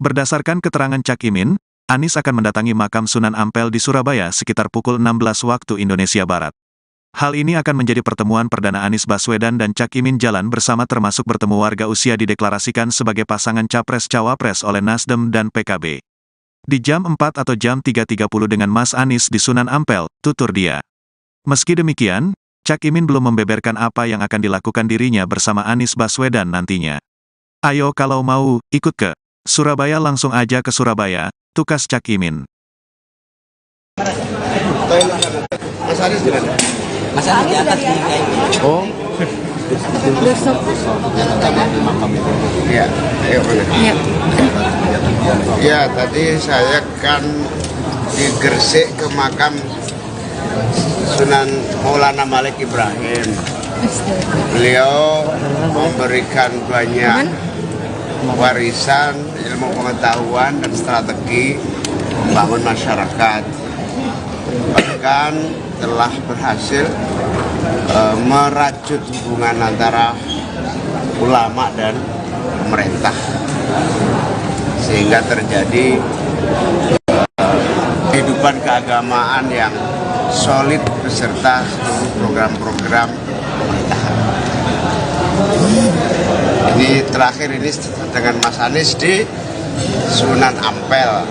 Speaker 1: Berdasarkan keterangan Cak Imin, Anies akan mendatangi makam Sunan Ampel di Surabaya sekitar pukul 16 waktu Indonesia Barat. Hal ini akan menjadi pertemuan perdana Anies Baswedan dan Cak Imin jalan bersama termasuk bertemu warga usia dideklarasikan sebagai pasangan Capres-Cawapres oleh Nasdem dan PKB. Di jam 4 atau jam 3.30 dengan Mas Anies di Sunan Ampel, tutur dia. Meski demikian, Cak Imin belum membeberkan apa yang akan dilakukan dirinya bersama Anies Baswedan nantinya. Ayo kalau mau, ikut ke Surabaya langsung aja ke Surabaya, tukas Cak Imin.
Speaker 2: Mas Anies di mana?
Speaker 9: Mas Anies di atas nih kayaknya.
Speaker 6: Oh.
Speaker 2: Iya, ayo mana?
Speaker 3: Iya.
Speaker 2: Ya, tadi saya kan di Gresik ke makam Sunan Maulana Malik Ibrahim. Beliau memberikan banyak warisan, ilmu pengetahuan dan strategi membangun masyarakat. Bahkan telah berhasil merajut hubungan antara ulama dan pemerintah sehingga terjadi kehidupan keagamaan yang solid beserta seluruh program-program pemerintahan. Jadi terakhir ini dengan Mas Anies di Sunan Ampel,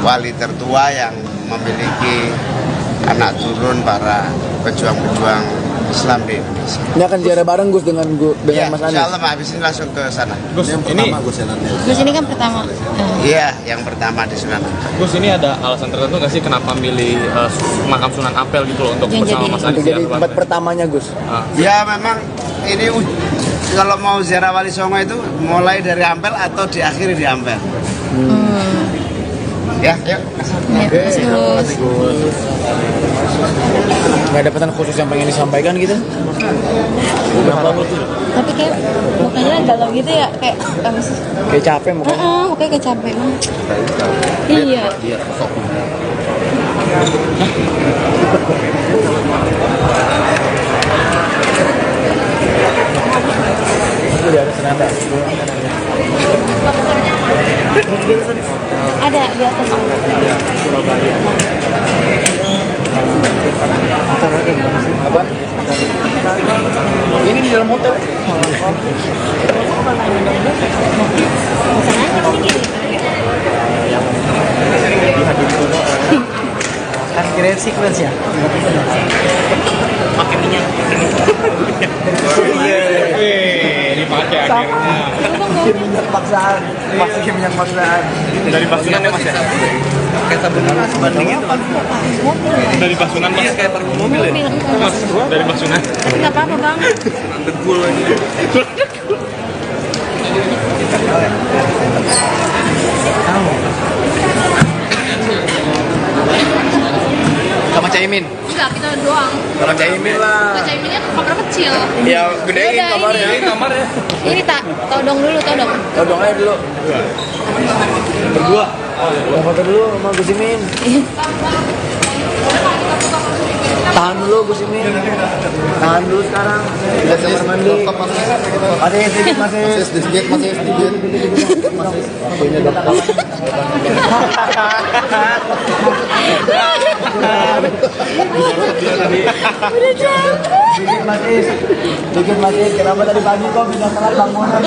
Speaker 2: wali tertua yang memiliki anak turun para pejuang-pejuang Islam di Indonesia.
Speaker 4: Ini akan ziarah bareng Gus dengan
Speaker 2: Ya,
Speaker 4: Mas Anies.
Speaker 2: insya Allah habis ini langsung ke sana.
Speaker 5: Gus, ini
Speaker 3: Gus ini kan pertama.
Speaker 2: Iya, yang pertama di Sunan Ampel.
Speaker 5: Gus ini ada alasan tertentu nggak sih kenapa milih makam Sunan Ampel gitu loh untuk
Speaker 3: Yang
Speaker 5: bersama
Speaker 3: jadi-
Speaker 5: Mas
Speaker 4: Untuk
Speaker 5: Anies
Speaker 4: jadi
Speaker 5: ya?
Speaker 4: tempat pertamanya Gus.
Speaker 2: Ya memang ini kalau mau ziarah Wali Songo itu mulai dari Ampel atau diakhiri di Ampel. Ya, yuk.
Speaker 3: Ya, Mas Gus.
Speaker 4: Nggak ada pesan khusus yang pengen disampaikan gitu?
Speaker 3: Tapi kayak mukanya galau gitu ya, kayak
Speaker 4: Kayak capek mukanya.
Speaker 3: mukanya kayak capek banget. Iya. Ada di atas.
Speaker 4: Apa? Ini di dalam hotel. Kan kira sequence ya. Pakai minyak.
Speaker 5: Dipakai akhirnya.
Speaker 4: Minyak paksaan. Pakai minyak paksaan.
Speaker 5: Dari Basunan ya Mas ya?
Speaker 6: Kayak sabun sebandingin tuh.
Speaker 5: Dari Basunan Mas.
Speaker 6: Iya, kayak parfum mobil ya.
Speaker 5: Mas, dari Basunan.
Speaker 3: Tapi nggak apa-apa bang.
Speaker 6: Degul aja.
Speaker 4: Sama Caimin.
Speaker 3: Enggak, kita doang.
Speaker 4: Sama Caimin lah.
Speaker 3: Kita Caiminnya kamar kecil.
Speaker 4: Ya gedein
Speaker 3: Yaudah,
Speaker 4: kamarnya.
Speaker 3: Ini tak, todong dulu, todong.
Speaker 4: Todong aja dulu. Berdua. Yang foto dulu sama Gus Imin. Tahan dulu Gus Imin. Tahan dulu sekarang. Kita kamar mandi. Masih sedikit, masih sedikit. Waktunya dokter. Dikit masih. Kenapa tadi pagi kok bisa telat bangunan?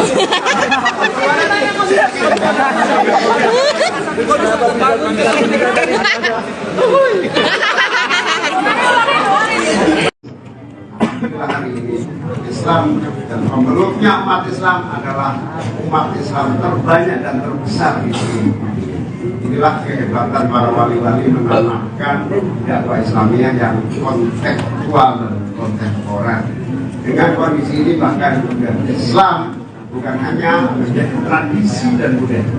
Speaker 2: Hari ini Islam dan pemeluknya umat Islam adalah umat Islam terbanyak dan terbesar di sini. Inilah kehebatan para wali-wali mengamalkan dakwah Islamiyah yang kontekstual dan kontemporer. Dengan kondisi ini bahkan Islam bukan hanya menjadi tradisi dan budaya.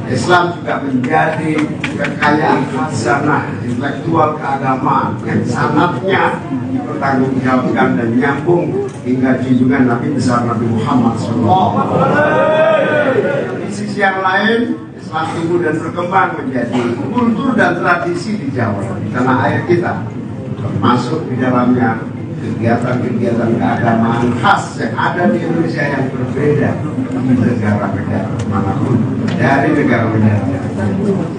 Speaker 2: Islam juga menjadi kekayaan khazanah intelektual keagamaan yang sanatnya dipertanggungjawabkan dan nyambung hingga junjungan Nabi besar Nabi Muhammad SAW. Di sisi yang lain, Islam tumbuh dan berkembang menjadi kultur dan tradisi di Jawa, di tanah air kita, termasuk di dalamnya kegiatan-kegiatan keagamaan khas yang ada di Indonesia yang berbeda di negara-negara manapun dari negara-negara,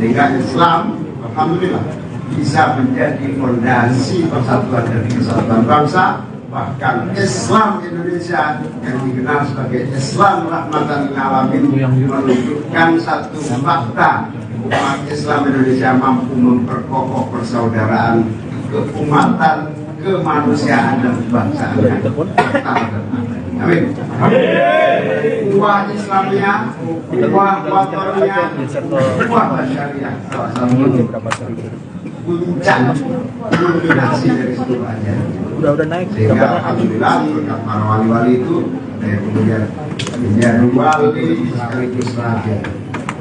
Speaker 2: sehingga Islam alhamdulillah bisa menjadi fondasi persatuan dan kesatuan bangsa. Bahkan Islam Indonesia yang dikenal sebagai Islam rahmatan lil alamin menunjukkan satu fakta, umat Islam Indonesia mampu memperkokoh persaudaraan, keumatan, kemanusiaan dan kebangsaan yang amin. Uwah Islamiyah, uwah watoriyah, uwah syariah, salah satu puncak kulminasi dari seluruh ajaran.
Speaker 4: Udah naik.
Speaker 2: Sehingga alhamdulillah berkat para wali-wali itu dari kemudian menjadi wali sekaligus raja.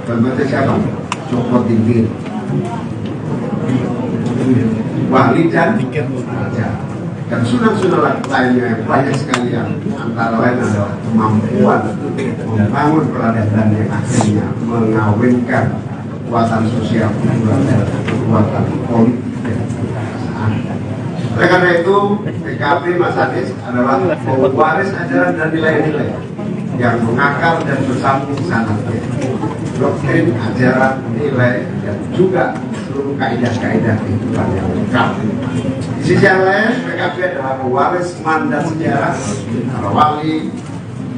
Speaker 2: Contohnya siapa? Joko Tingkir. Wali dan raja. Dan sunnah-sunnah lainnya yang banyak sekali yang antara lain adalah kemampuan membangun peradaban yang akhirnya mengawinkan kekuatan sosial, kultural, dan kekuatan politik dan kekuasaan. Oleh karena itu, PKB Mas Anies adalah pewaris ajaran dan nilai-nilai yang mengakar dan bersambung sanatnya. Doktrin, ajaran, nilai, dan juga seluruh kaidah-kaidah kehidupan yang lengkap. Di sisi yang lain, PKB adalah pewaris mandat sejarah para wali,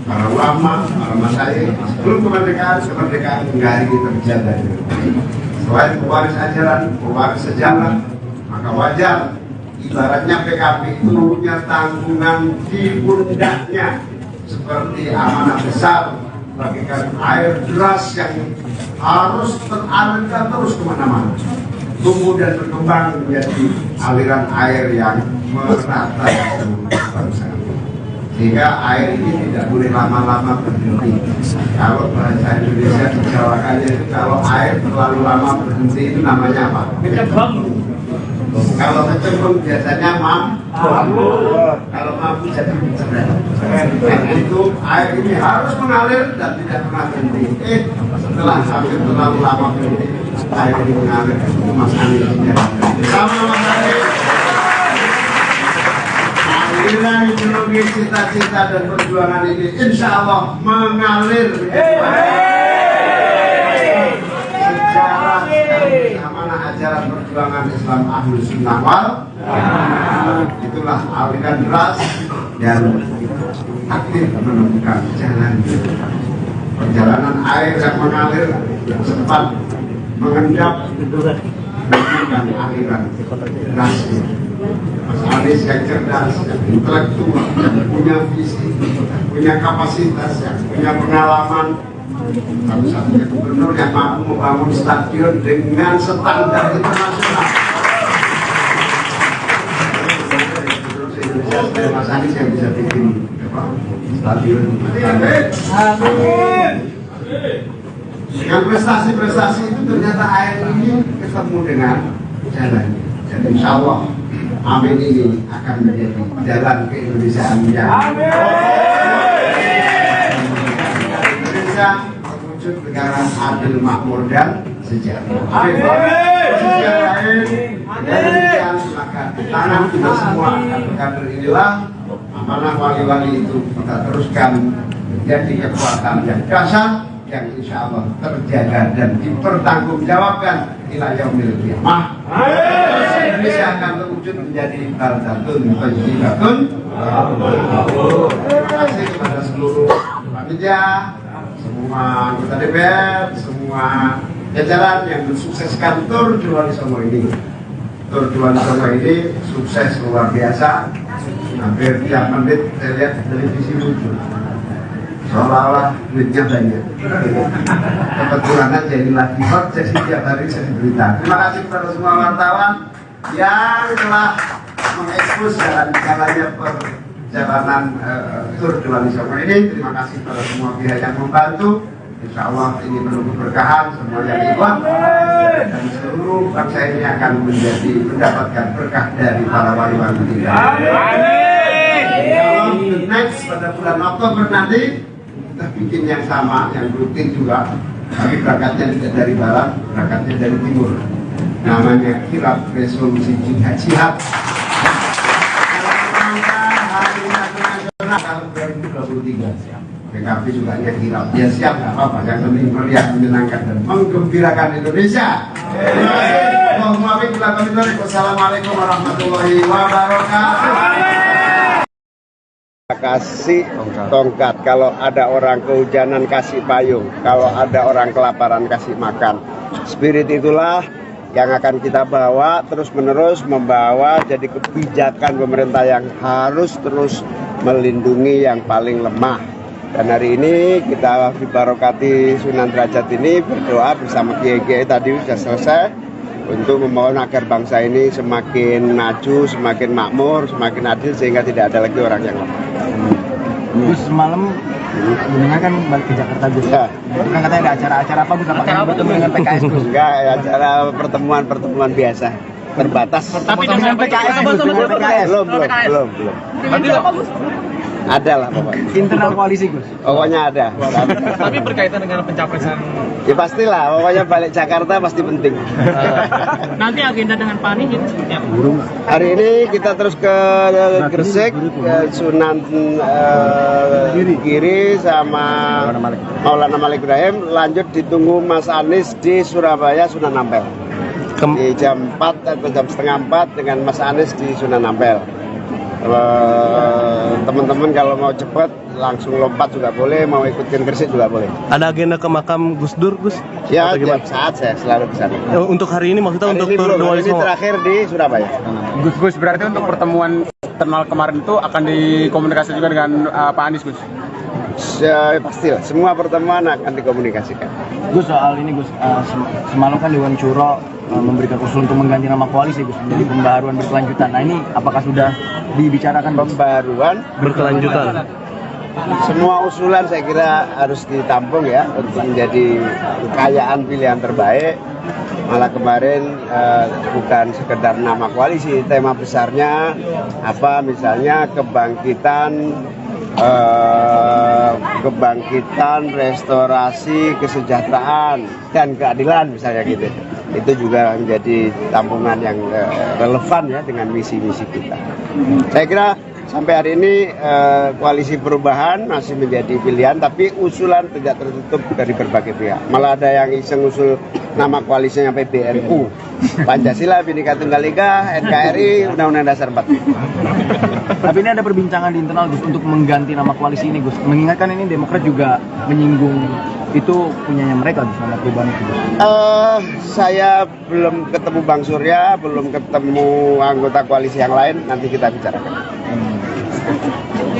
Speaker 2: para ulama, para masyayikh sebelum kemerdekaan hingga hari ini terjaga. Selain pewaris ajaran, pewaris sejarah, maka wajar ibaratnya PKB itu punya tanggungan di pundaknya seperti amanah besar bagikan air deras yang harus teralirkan terus kemana-mana, tumbuh dan berkembang menjadi aliran air yang merata seluruh bangsa. Sehingga air ini tidak boleh lama-lama berhenti. Kalau bahasa Indonesia dijawakannya itu kalau air terlalu lama berhenti itu namanya apa? Kalau kecemplung biasanya mabuk. Kalau mabuk jadi cerai. Karena itu air ini harus mengalir dan tidak pernah berhenti. Setelah hampir terlalu lama berhenti, air ini mengalir. Mas Anies sama Mas Anies. Aliran ideologi cita-cita dan perjuangan ini insya Allah mengalir. Sejarah amanah ajaran perjuangan Islam Ahlus Sunnah wal itulah aliran deras dan aktif menemukan jalan perjalanan air yang mengalir yang sempat mengendap menemukan aliran derasnya. Mas Anies yang cerdas, yang intelektual, yang punya visi, punya kapasitas, yang punya pengalaman, satu-satunya gubernur yang mampu membangun stadion dengan standar internasional. Mas Anies yang bisa bikin stadion. Dengan prestasi-prestasi itu ternyata air ini ketemu dengan jalan. Dan insya Allah amin ini akan menjadi jalan keindonesiaan yang Indonesia terwujud negara adil, makmur dan sejahtera. Demikian maka di tangan kita semua kader inilah amanah wali-wali itu kita teruskan menjadi kekuatan yang dahsyat yang insya Allah terjaga dan dipertanggungjawabkan ila yaumil qiyamah. Indonesia akan terwujud menjadi baldatun thayyibatun. Terima kasih kepada seluruh panitia, semua anggota DPR, semua jajaran yang mensukseskan Tour Dewali Songo ini. Tour Dewali Songo ini sukses luar biasa. Hampir tiap menit saya lihat televisi muncul. Seolah-olah duitnya banyak. Kebetulan aja ini lagi hot, jadi tiap hari saya berita. Terima kasih kepada semua wartawan yang telah mengekspos jalan-jalannya perjalanan Tour Dewali Songo ini. Terima kasih kepada semua pihak yang membantu. Insya Allah ini penuh keberkahan, semua yang ikut dan seluruh bangsa ini akan mendapatkan berkah dari para wali-wali kita. Next pada bulan Oktober nanti kita bikin yang sama, yang rutin juga, tapi berangkatnya tidak dari barat, berangkatnya dari timur. Namanya kirab resolusi jihad. Hari Nasional tahun 2023. PKB juga kirab. Dia siap, nggak apa-apa. Yang penting meriah, menyenangkan dan menggembirakan Indonesia. Terima kasih. Wassalamualaikum warahmatullahi wabarakatuh. Kasih tongkat, kalau ada orang kehujanan kasih payung, kalau ada orang kelaparan kasih makan. Spirit itulah yang akan kita bawa terus-menerus, membawa jadi kebijakan pemerintah yang harus terus melindungi yang paling lemah. Dan hari ini kita dibarokati Sunan Derajat ini berdoa bersama kiai-kiai tadi sudah selesai untuk memohon agar bangsa ini semakin maju, semakin makmur, semakin adil sehingga tidak ada lagi orang yang lemah.
Speaker 4: Gus semalam dengan kan balik ke Jakarta Gus. Ya. Itu kan katanya ada acara-acara apa Gus? Apakah bertemu dengan PKS Gus?
Speaker 2: Enggak, acara pertemuan biasa. Terbatas.
Speaker 4: Tapi dengan PKS Gus, dengan PKS.
Speaker 2: Belum.
Speaker 5: Nanti apa Gus?
Speaker 2: Ada lah pokoknya.
Speaker 4: Internal koalisi Gus.
Speaker 2: Pokoknya ada.
Speaker 5: Tapi berkaitan dengan pencapresan.
Speaker 2: Ya pastilah, pokoknya balik Jakarta pasti penting.
Speaker 5: Nanti agenda dengan Pak Anies itu seperti apa?
Speaker 2: Hari ini kita terus ke Gresik, ke Sunan Giri sama Maulana Malik Ibrahim. Lanjut ditunggu Mas Anies di Surabaya, Sunan Ampel. Di jam 4 atau jam setengah 4 dengan Mas Anies di Sunan Ampel. Teman-teman kalau mau cepat langsung lompat juga boleh, mau ikutin Gresik juga boleh.
Speaker 6: Ada agenda ke makam Gus Dur, Gus?
Speaker 2: Ya, tiap saat saya selalu ke sana.
Speaker 6: Untuk hari ini maksudnya
Speaker 2: hari
Speaker 6: untuk
Speaker 2: ini
Speaker 6: Tour
Speaker 2: belum,
Speaker 6: Dewali
Speaker 2: ini
Speaker 6: Songo.
Speaker 2: terakhir di Surabaya.
Speaker 7: Gus berarti untuk pertemuan internal kemarin itu akan dikomunikasikan juga dengan Pak Anies Gus?
Speaker 2: Pastilah, semua pertemuan akan dikomunikasikan.
Speaker 4: Gus soal ini Gus, semalam kan Dewan Syuro memberikan usul untuk mengganti nama koalisi Gus menjadi pembaharuan berkelanjutan. Nah ini apakah sudah dibicarakan
Speaker 2: pembaharuan
Speaker 6: berkelanjutan?
Speaker 2: Semua usulan saya kira harus ditampung ya untuk menjadi kekayaan pilihan terbaik. Malah kemarin bukan sekedar nama koalisi, tema besarnya apa, misalnya kebangkitan, restorasi, kesejahteraan dan keadilan misalnya gitu. Itu juga menjadi tampungan yang relevan ya dengan misi-misi kita. Saya kira sampai hari ini koalisi perubahan masih menjadi pilihan, tapi usulan tidak tertutup dari berbagai pihak. Malah ada yang iseng usul nama koalisinya PBNU, Pancasila, Bhinneka Tunggal Ika, NKRI, Undang-Undang Dasar 45.
Speaker 4: Tapi ini ada perbincangan di internal Gus untuk mengganti nama koalisi ini Gus. Mengingatkan ini Demokrat juga menyinggung itu punyanya mereka Gus, nama perubahan itu.
Speaker 2: Saya belum ketemu Bang Surya, belum ketemu anggota koalisi yang lain, nanti kita bicarakan.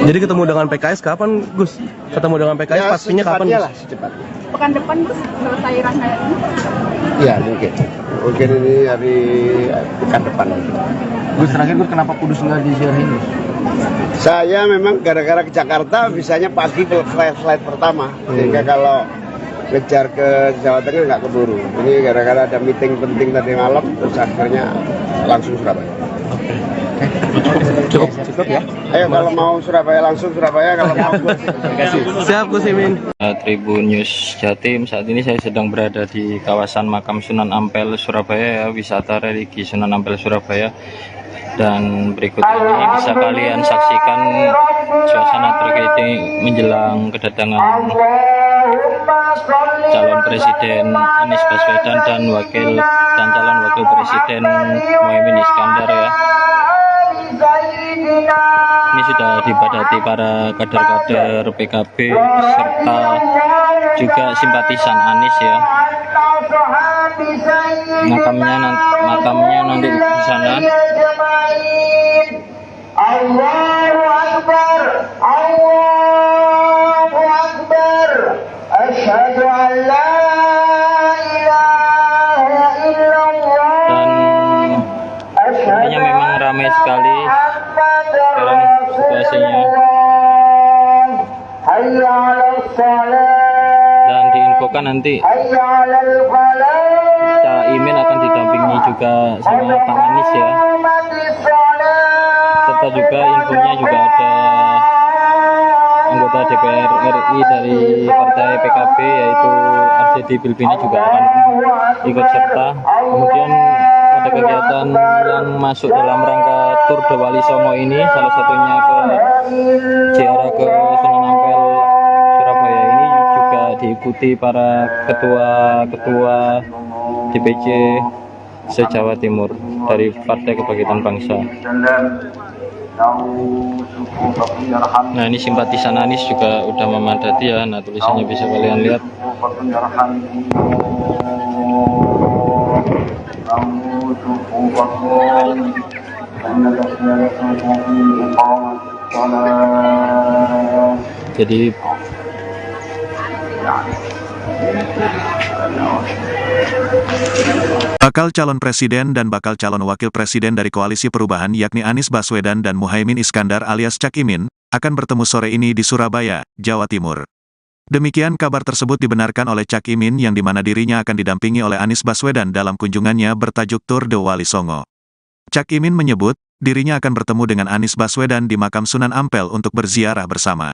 Speaker 6: Jadi ketemu dengan PKS kapan Gus? Ketemu dengan PKS
Speaker 2: Ya,
Speaker 6: pastinya kapan Gus?
Speaker 2: lah, secepatnya.
Speaker 3: Pekan depan Gus selesai rangkaian ini.
Speaker 2: Ya mungkin ini hari pekan depan.
Speaker 4: Gus terakhir Gus, kenapa Kudus nggak disiarin Gus?
Speaker 2: Saya memang gara-gara ke Jakarta bisanya pagi ke flight pertama, sehingga kalau ngejar ke Jawa Tengah nggak keburu. Ini gara-gara ada meeting penting tadi malam, terus akhirnya langsung Surabaya.
Speaker 6: Cukup ya.
Speaker 2: Ayo kalau mau Surabaya langsung Surabaya, kalau mau
Speaker 6: Siap Gus Imin.
Speaker 8: Tribun News Jatim, saat ini saya sedang berada di kawasan Makam Sunan Ampel Surabaya ya, wisata religi Sunan Ampel Surabaya. Dan berikut ini bisa kalian saksikan suasana terkait menjelang kedatangan calon presiden Anies Baswedan dan calon wakil presiden Muhaimin Iskandar ya. Ini sudah dipadati para kader-kader PKB serta juga simpatisan Anies ya. Makamnya nanti di sana.
Speaker 10: Allahu Akbar, Allahu Akbar, asyhadu an la ilaha illallah.
Speaker 8: Dan sepertinya memang ramai sekali sekarang situasinya. Dan diinfokan nanti Caimin akan didampingi juga sama Pak Anies ya. Serta juga infonya juga ada anggota DPR RI dari partai PKB yaitu Arzetti Bilbina juga akan ikut serta. Kemudian ada kegiatan yang masuk dalam rangka Tour de Wali Songo ini, salah satunya ke ziarah ke Sunan Ampel Surabaya ini juga diikuti para ketua-ketua DPC se-Jawa Timur dari Partai Kebangkitan Bangsa. Nah ini simpatisan Anies juga udah memadati ya. Nah tulisannya bisa kalian lihat. Jadi
Speaker 1: bakal calon presiden dan bakal calon wakil presiden dari koalisi perubahan yakni Anies Baswedan dan Muhaimin Iskandar alias Cak Imin, akan bertemu sore ini di Surabaya, Jawa Timur. Demikian kabar tersebut dibenarkan oleh Cak Imin yang dimana dirinya akan didampingi oleh Anies Baswedan dalam kunjungannya bertajuk Tour de Wali Songo. Cak Imin menyebut, dirinya akan bertemu dengan Anies Baswedan di Makam Sunan Ampel untuk berziarah bersama.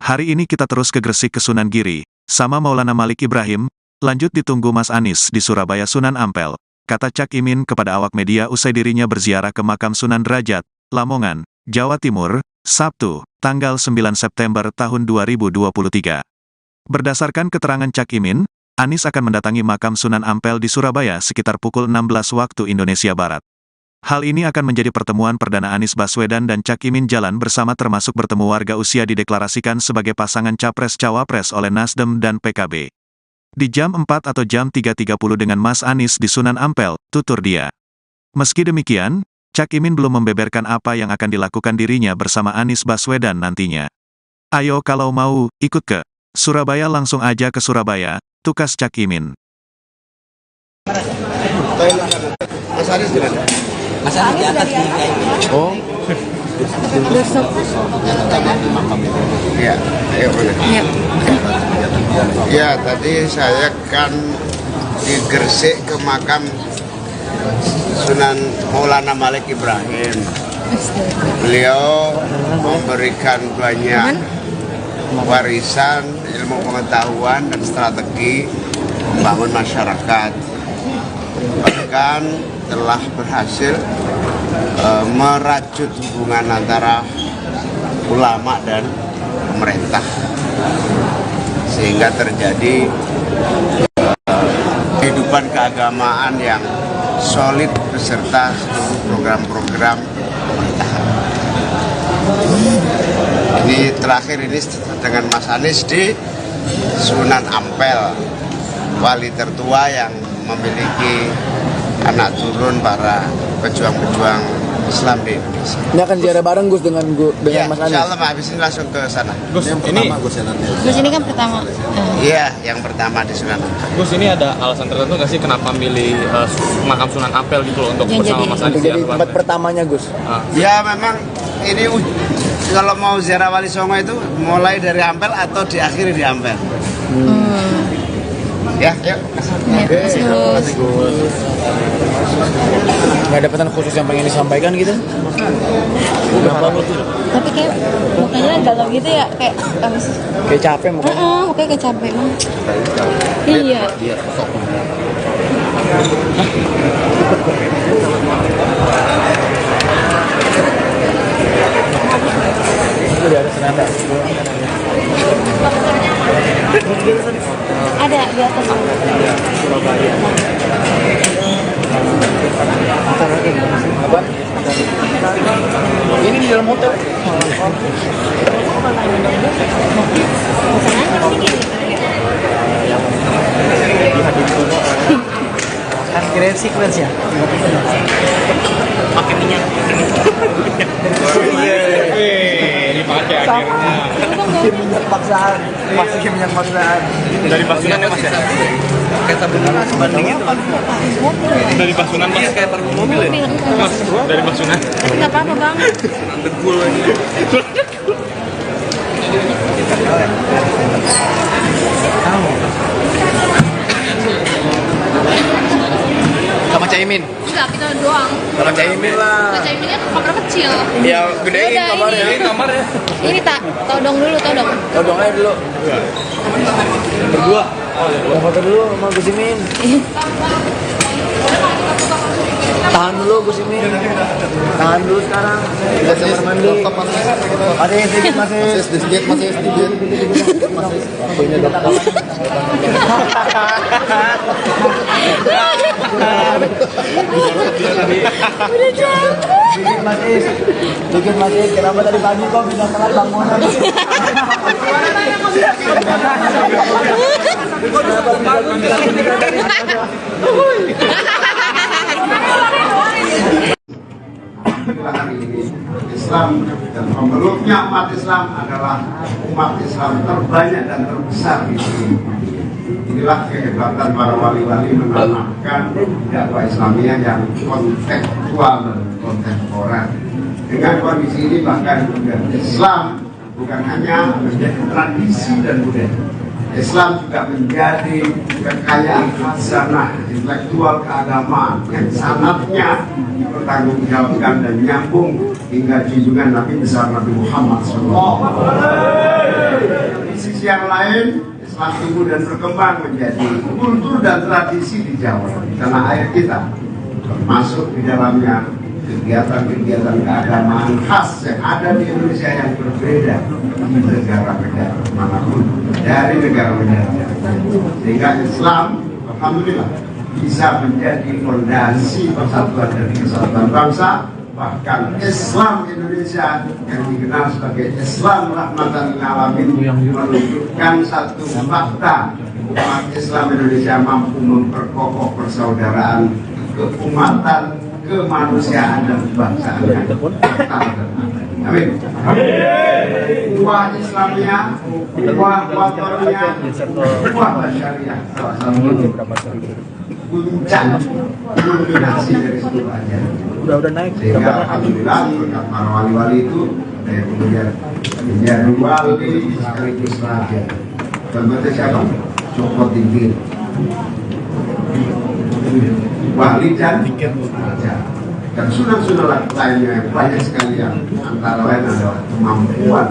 Speaker 1: Hari ini kita terus ke Gresik ke Sunan Giri, sama Maulana Malik Ibrahim, lanjut ditunggu Mas Anies di Surabaya Sunan Ampel, kata Cak Imin kepada awak media usai dirinya berziarah ke Makam Sunan Derajat, Lamongan, Jawa Timur, Sabtu, tanggal 9 September tahun 2023. Berdasarkan keterangan Cak Imin, Anies akan mendatangi Makam Sunan Ampel di Surabaya sekitar pukul 16 waktu Indonesia Barat. Hal ini akan menjadi pertemuan perdana Anies Baswedan dan Cak Imin jalan bersama termasuk bertemu warga usia dideklarasikan sebagai pasangan Capres-Cawapres oleh Nasdem dan PKB. Di jam 4 atau jam 3.30 dengan Mas Anies di Sunan Ampel, tutur dia. Meski demikian, Cak Imin belum membeberkan apa yang akan dilakukan dirinya bersama Anies Baswedan nantinya. Ayo kalau mau, ikut ke Surabaya langsung aja ke Surabaya, tukas Cak Imin.
Speaker 2: Mas Anies gimana?
Speaker 9: Mas Anies diangkat di KIP.
Speaker 2: Oh.
Speaker 3: Besok.
Speaker 2: Iya, ayo mana?
Speaker 3: Iya.
Speaker 2: Ya, tadi saya kan di Gresik ke makam Sunan Maulana Malik Ibrahim. Beliau memberikan banyak warisan ilmu pengetahuan dan strategi membangun masyarakat. Bahkan telah berhasil merajut hubungan antara ulama dan pemerintah, sehingga terjadi kehidupan keagamaan yang solid beserta seluruh program-program pemerintahan. Ini terakhir ini dengan Mas Anies di Sunan Ampel, wali tertua yang memiliki anak turun para pejuang-pejuang Islam di Indonesia.
Speaker 4: Ini akan ziarah bareng Gus dengan
Speaker 2: Ya,
Speaker 4: Mas Anies.
Speaker 2: insya Allah habis ini langsung ke sana.
Speaker 5: Gus,
Speaker 3: ini kan pertama.
Speaker 2: Iya, yang pertama di Sunan Ampel.
Speaker 5: Gus, ini ada alasan tertentu nggak sih kenapa milih makam Sunan Ampel gitu loh untuk
Speaker 3: Yang
Speaker 5: bersama
Speaker 3: jadi-
Speaker 5: Mas Anies?
Speaker 4: Untuk jadi tempat pertamanya Gus.
Speaker 2: Ya memang ini kalau mau ziarah Wali Songo itu mulai dari Ampel atau diakhiri di Ampel. Ya, yuk.
Speaker 3: Terus
Speaker 4: Nggak ada pesan khusus yang pengen disampaikan gitu?
Speaker 3: tapi kayak mukanya galau gitu ya, kayak habis
Speaker 4: Kayak capek mungkin.
Speaker 3: mukanya kayak capek banget. Iya.
Speaker 4: Udah ada senada.
Speaker 3: Ada di atas.
Speaker 4: Apa? Ini di dalam hotel. Harus keren sequence ya.
Speaker 5: Pakai minyak. Dipakai akhirnya.
Speaker 4: Minyak paksaan. Masih minyak paksaan.
Speaker 5: Dari Pasunan ya Mas ya?
Speaker 9: Kayak tabung banding itu.
Speaker 5: Dari Pasunan Mas?
Speaker 9: Kayak tabung mobil ya?
Speaker 5: Mas, dari Pasunan.
Speaker 3: Nggak apa-apa bang.
Speaker 9: Degul aja.
Speaker 4: Sama Caimin.
Speaker 3: Enggak, kita doang.
Speaker 4: Sama Caimin lah.
Speaker 3: Caiminnya kamar kecil.
Speaker 4: Ya gedein
Speaker 3: Yaudah,
Speaker 4: kabarnya.
Speaker 3: ini.
Speaker 5: Kamarnya.
Speaker 3: Ini tak, todong dulu, todong.
Speaker 4: Todong aja dulu. Berdua. Mau foto dulu sama Gus Imin. Tahan dulu Gus Imin. Tahan dulu sekarang. Kita kamar mandi. Masih sedikit masih. Punya dokter. Dikit masih. Kenapa tadi pagi kok bisa telat bangunan?
Speaker 2: Islam dan pemeluknya umat Islam adalah umat Islam terbanyak dan terbesar di sini. Inilah kehebatan para wali-wali menanamkan dakwah Islamiyah yang kontekstual dan kontemporer. Dengan kondisi ini bahkan Islam bukan hanya menjadi tradisi dan budaya. Islam juga menjadi kekayaan khazanah intelektual keagamaan yang sanatnya dipertanggungjawabkan dan nyambung hingga junjungan Nabi besar Nabi Muhammad SAW. Di sisi yang lain, Islam tumbuh dan berkembang menjadi kultur dan tradisi di Jawa, di tanah air kita, termasuk di dalamnya kegiatan-kegiatan keagamaan khas yang ada di Indonesia yang berbeda di negara-negara manapun dari negara-negara, sehingga Islam alhamdulillah bisa menjadi fondasi persatuan dan kesatuan bangsa. Bahkan Islam Indonesia yang dikenal sebagai Islam rahmatan lil alamin menunjukkan satu fakta, umat Islam Indonesia mampu memperkokoh persaudaraan, keumatan, kemanusiaan dan kebangsaan yang total dan abadi. Amin. Buah Islamiyah, buah watoriyah, buah syariah, salah satu puncak kulminasi dari seluruh ajaran.
Speaker 4: Udah naik.
Speaker 2: Sehingga alhamdulillah berkat para wali-wali itu dari kemudian menjadi wali sekaligus raja. Contohnya siapa? Joko Tingkir. wali dan raja. Dan sunnah-sunnah lainnya yang banyak sekali yang antara lain adalah kemampuan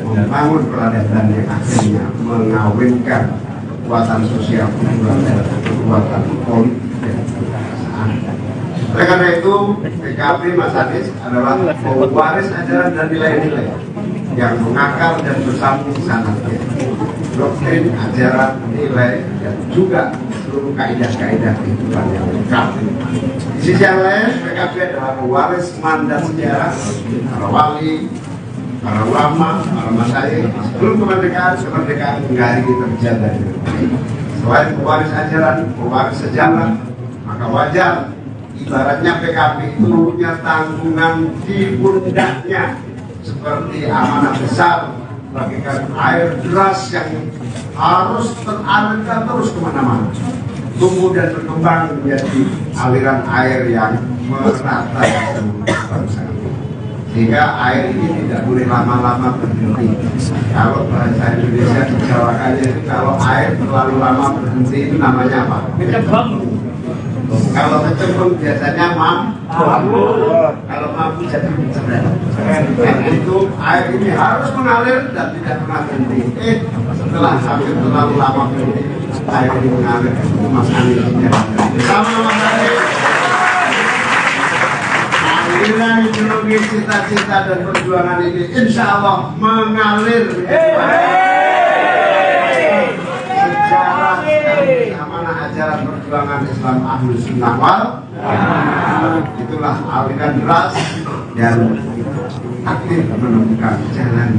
Speaker 2: membangun peradaban yang akhirnya mengawinkan kekuatan sosial, kekuatan politik dan kekuasaan. Oleh karena itu, PKB Mas Anies adalah pewaris ajaran dan nilai-nilai yang mengakar dan bersambung sanatnya. Doktrin, ajaran, nilai, dan juga seluruh kaidah-kaidah kehidupan yang lengkap. Di sisi yang lain, PKB adalah pewaris mandat sejarah para wali, para ulama, para masyayikh sebelum kemerdekaan hingga hari ini terjaga. Selain pewaris ajaran, pewaris sejarah, maka wajar ibaratnya PKB itu punya tanggungan di pundaknya seperti amanah besar bagikan air deras yang harus teralirkan terus kemana-mana, tumbuh dan berkembang menjadi aliran air yang merata bangsa. Sehingga air ini tidak boleh lama-lama berhenti. Kalau bahasa Indonesia dijawakannya itu kalau air terlalu lama berhenti itu namanya apa? Kalau kecemplung biasanya mabuk. Kalau mabuk jadi mencerah. Dan itu air ini harus mengalir dan tidak pernah berhenti. Setelah hampir terlalu lama berhenti, air ini mengalir. Mas Anies bersama Mas Anies. Aliran ideologi, cita-cita dan perjuangan ini insya Allah mengalir. Sejarah amanah ajaran perjuangan Islam Ahlus Sunnah wal itulah aliran deras dan aktif menemukan jalan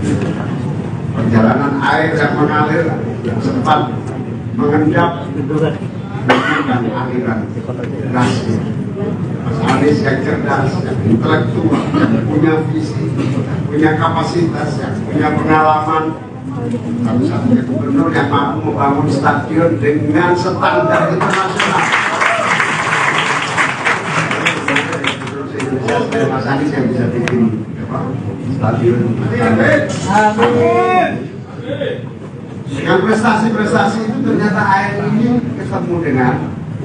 Speaker 2: perjalanan air yang mengalir yang sempat mengendap menemukan aliran derasnya. Mas Anies yang cerdas, yang intelektual, yang punya visi, yang punya kapasitas, yang punya pengalaman, satu-satunya gubernur yang mampu membangun stadion dengan standar internasional. Mas Anies yang bisa bikin stadion. Amin. Dengan prestasi-prestasi itu ternyata air ini ketemu dengan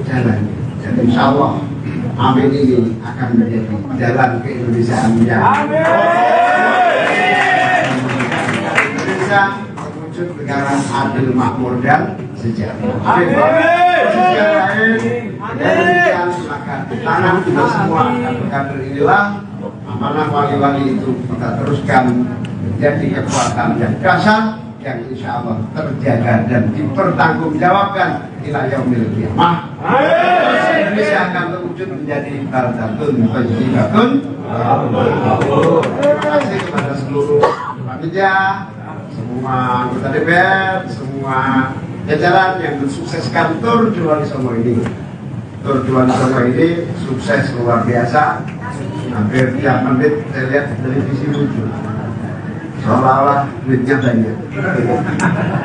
Speaker 2: jalan. Dan insya Allah Amin ini akan menjadi jalan keindonesiaan yang Indonesia terwujud negara adil, makmur dan sejahtera. Yang lain demikian maka di tangan kita semua kader inilah amanah wali-wali itu kita teruskan menjadi kekuatan yang dahsyat yang insya Allah terjaga dan dipertanggungjawabkan ila yaumil qiyamah. Indonesia akan terwujud menjadi baldatun thayyibatun. Terima kasih kepada seluruh panitia, semua anggota DPR, semua jajaran yang mensukseskan Tour Diwali Songo ini. Tour Diwali Songo ini sukses luar biasa. Hampir tiap menit saya lihat televisi muncul. Seolah-olah duitnya banyak.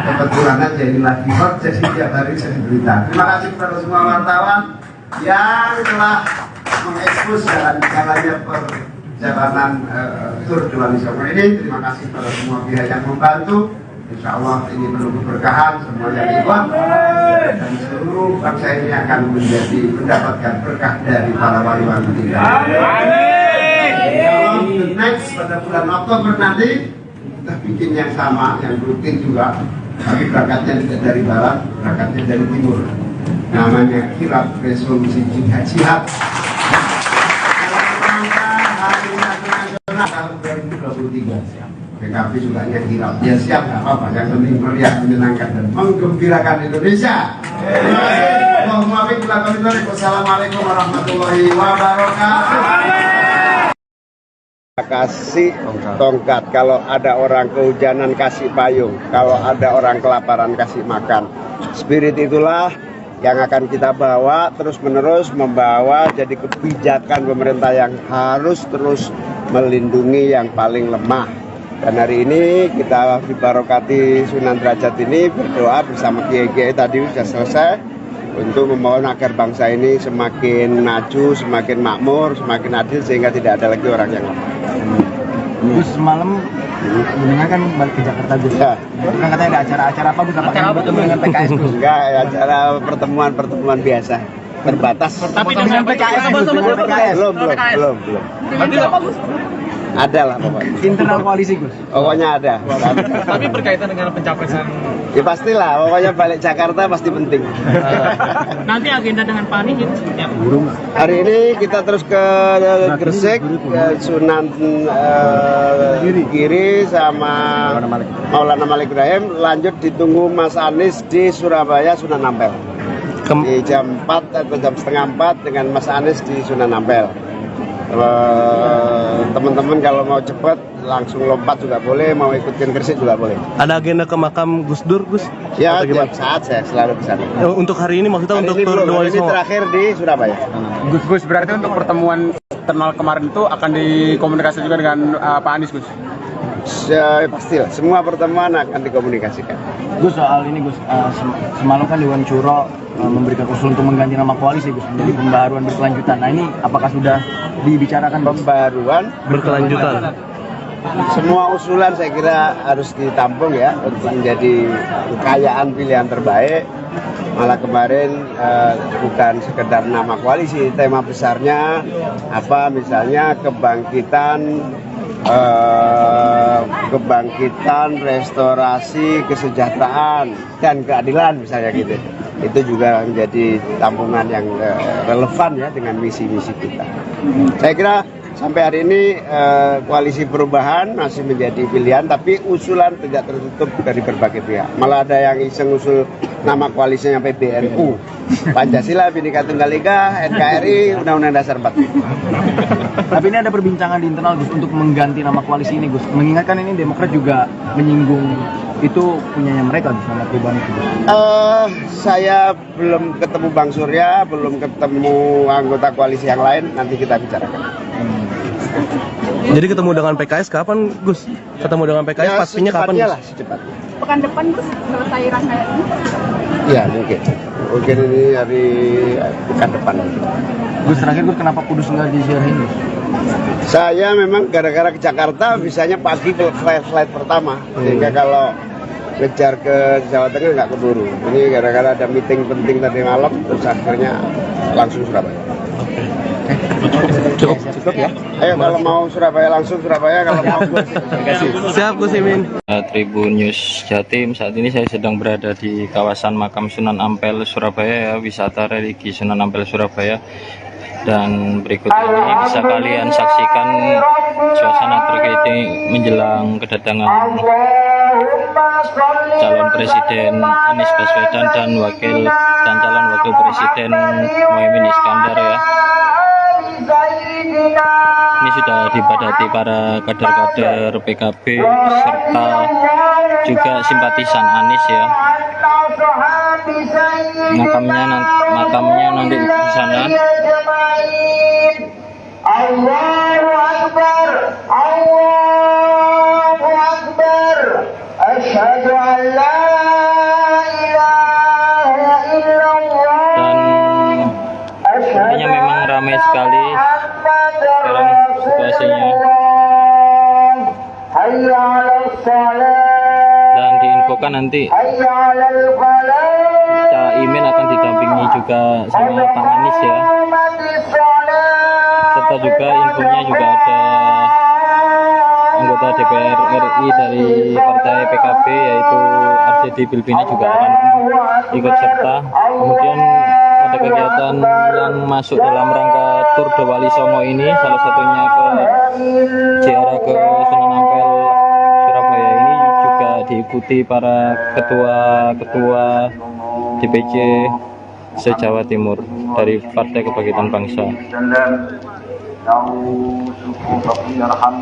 Speaker 2: Kebetulan aja ini lagi hot, jadi tiap hari saya berita. Terima kasih kepada semua wartawan yang telah mengekspos jalan-jalannya perjalanan Tour Diwali Songo ini. Terima kasih kepada semua pihak yang membantu. Insya Allah ini penuh keberkahan, semua yang ikut dan seluruh bangsa ini akan mendapatkan berkah dari para wali-wali kita. The next pada bulan Oktober nanti kita bikin yang sama, yang rutin juga, tapi berangkatnya tidak dari barat, berangkatnya dari timur. Namanya kirab resolusi jihad. Hari Nasional tahun 2023. PKB juga kirab. Ya siap, nggak apa-apa. Yang penting meriah, menyenangkan dan menggembirakan Indonesia. Wassalamualaikum warahmatullahi wabarakatuh. Kasih tongkat, kalau ada orang kehujanan kasih payung, kalau ada orang kelaparan kasih makan. Spirit itulah yang akan kita bawa terus-menerus, membawa jadi kebijakan pemerintah yang harus terus melindungi yang paling lemah. Dan hari ini kita dibarokati Sunan Derajat ini berdoa bersama kiai-kiai tadi sudah selesai untuk memohon agar bangsa ini semakin maju, semakin makmur, semakin adil sehingga tidak ada lagi orang yang lemah.
Speaker 4: Terus semalam Gunungan kan balik ke Jakarta Gus. Ya. Itu kan katanya ada acara-acara apa Gus? Acara apa bertemu dengan PKS Gus?
Speaker 2: Enggak, acara pertemuan biasa. terbatas.
Speaker 7: Tapi dengan PKS,
Speaker 2: Belum. Ada lah pokoknya.
Speaker 4: Internal koalisi Gus.
Speaker 2: Pokoknya ada.
Speaker 5: Tapi berkaitan dengan pencapresan
Speaker 2: Ya pastilah, pokoknya balik Jakarta pasti penting.
Speaker 5: nanti agenda dengan Pak Anies itu seperti apa?
Speaker 2: Hari ini kita terus ke Gresik, ke Sunan Giri sama Maulana Malik Ibrahim. Lanjut ditunggu Mas Anies di Surabaya, Sunan Ampel. Di jam 4 atau jam setengah 4 dengan Mas Anies di Sunan Ampel. Teman-teman kalau mau cepat langsung lompat juga boleh, mau ikutin Gresik juga boleh.
Speaker 6: Ada agenda ke makam Gus Dur, Gus?
Speaker 2: Ya,
Speaker 6: Atau gimana?
Speaker 2: tiap saat saya selalu ke sana.
Speaker 6: Untuk hari ini maksudnya
Speaker 2: Hari
Speaker 6: untuk
Speaker 2: ini
Speaker 6: tur
Speaker 2: belum,
Speaker 6: Wali
Speaker 2: hari ini
Speaker 6: Songo.
Speaker 2: terakhir di Surabaya.
Speaker 7: Gus berarti untuk pertemuan internal kemarin itu akan dikomunikasi juga dengan Pak Anies Gus.
Speaker 2: Pastilah, semua pertemuan akan dikomunikasikan.
Speaker 4: Gus, soal ini Gus, semalam kan Dewan Syuro memberikan usul untuk mengganti nama koalisi Gus menjadi pembaharuan berkelanjutan. Nah ini apakah sudah dibicarakan
Speaker 2: Pembaruan
Speaker 6: Berkelanjutan.
Speaker 2: semua usulan saya kira harus ditampung ya untuk menjadi kekayaan pilihan terbaik. Malah kemarin bukan sekedar nama koalisi, tema besarnya apa misalnya kebangkitan, restorasi, kesejahteraan dan keadilan misalnya gitu. Itu juga menjadi tampungan yang relevan ya dengan misi-misi kita. Saya kira sampai hari ini koalisi perubahan masih menjadi pilihan, tapi usulan tidak tertutup dari berbagai pihak. Malah ada yang iseng usul nama koalisinya PBNU, Pancasila, Bhinneka Tunggal Ika, NKRI, Undang-Undang Dasar 45.
Speaker 4: Tapi ini ada perbincangan di internal Gus untuk mengganti nama koalisi ini Gus. Mengingatkan ini Demokrat juga menyinggung itu punyanya mereka Gus, nama pribadi itu Gus.
Speaker 2: Saya belum ketemu Bang Surya, belum ketemu anggota koalisi yang lain, nanti kita bicarakan.
Speaker 6: Jadi ketemu dengan PKS kapan, Gus? Ketemu dengan PKS pastinya kapan,
Speaker 2: secepatnya
Speaker 6: Gus?
Speaker 2: lah, secepatnya.
Speaker 3: Pekan depan Gus selesai rangkaian.
Speaker 2: Ya mungkin ini hari pekan depan.
Speaker 4: Gus terakhir Gus, kenapa Kudus nggak disiarahin Gus?
Speaker 2: Saya memang gara-gara ke Jakarta bisanya pagi flight pertama, sehingga kalau ngejar ke Jawa Tengah nggak keburu. Ini gara-gara ada meeting penting tadi malam, terus akhirnya langsung Surabaya.
Speaker 6: Cukup ya?
Speaker 2: Ayo kalau mau Surabaya langsung Surabaya, kalau mau
Speaker 6: Siap, Gus Imin.
Speaker 8: Tribun News Jatim, saat ini saya sedang berada di kawasan makam Sunan Ampel Surabaya ya, wisata religi Sunan Ampel Surabaya. Dan berikut ini bisa kalian saksikan suasana terkait menjelang kedatangan calon presiden Anies Baswedan dan calon wakil presiden Muhaimin Iskandar ya. Ini sudah dipadati para kader-kader PKB serta juga simpatisan Anies ya. Makamnya nanti di sana.
Speaker 10: Allahu Akbar, Allahu Akbar, asyhadu an la ilaha illallah.
Speaker 8: Dan sepertinya memang ramai sekali sekarang situasinya. Dan diinfokan nanti Caimin akan didampingi juga sama Pak Anies ya. Serta juga infonya juga ada anggota DPR RI dari partai PKB yaitu Arzetti Bilbina juga akan ikut serta. Kemudian ada kegiatan yang masuk dalam rangka Tour de Wali Songo ini, salah satunya ke ziarah ke Sunan Ampel Surabaya ini juga diikuti para ketua-ketua DPC se-Jawa Timur dari Partai Kebangkitan Bangsa.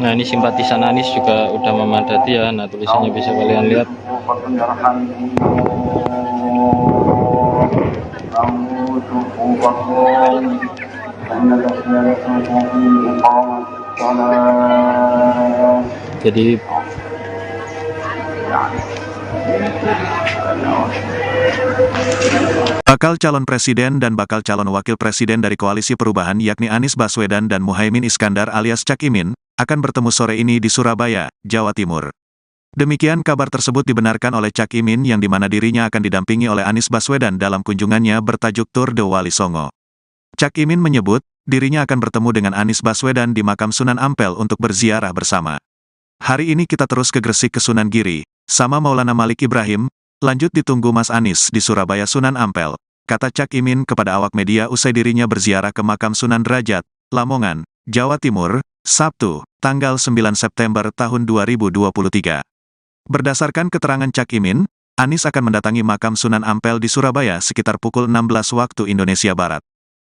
Speaker 8: Nah ini simpatisan Anies juga udah memadati ya. Nah tulisannya bisa kalian lihat. Jadi
Speaker 1: Bakal calon presiden dan bakal calon wakil presiden dari Koalisi Perubahan yakni Anies Baswedan dan Muhaimin Iskandar alias Cak Imin, akan bertemu sore ini di Surabaya, Jawa Timur. Demikian kabar tersebut dibenarkan oleh Cak Imin yang dimana dirinya akan didampingi oleh Anies Baswedan dalam kunjungannya bertajuk Tour de Wali Songo. Cak Imin menyebut, dirinya akan bertemu dengan Anies Baswedan di makam Sunan Ampel untuk berziarah bersama. Hari ini kita terus ke Gresik ke Sunan Giri, sama Maulana Malik Ibrahim, lanjut ditunggu Mas Anies di Surabaya Sunan Ampel, kata Cak Imin kepada awak media usai dirinya berziarah ke makam Sunan Derajat, Lamongan, Jawa Timur, Sabtu, tanggal 9 September tahun 2023. Berdasarkan keterangan Cak Imin, Anies akan mendatangi makam Sunan Ampel di Surabaya sekitar pukul 16 waktu Indonesia Barat.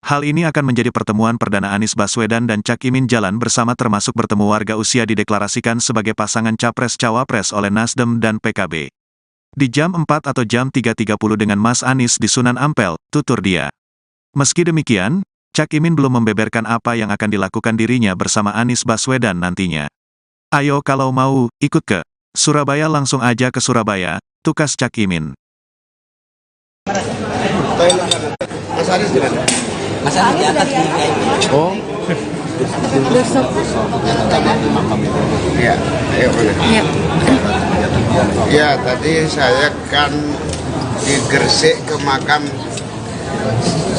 Speaker 1: Hal ini akan menjadi pertemuan perdana Anies Baswedan dan Cak Imin jalan bersama termasuk bertemu warga usia dideklarasikan sebagai pasangan Capres-Cawapres oleh Nasdem dan PKB. Di jam 4 atau jam 3.30 dengan Mas Anies di Sunan Ampel, tutur dia. Meski demikian, Cak Imin belum membeberkan apa yang akan dilakukan dirinya bersama Anies Baswedan nantinya. Ayo kalau mau, ikut ke Surabaya langsung aja ke Surabaya, tukas Cak Imin.
Speaker 2: Mas Anies di mana?
Speaker 4: Mas Anies di atas nih. Oh.
Speaker 3: Besok.
Speaker 2: Iya, ayo mana?
Speaker 3: Iya.
Speaker 2: Ya, tadi saya kan di Gresik ke makam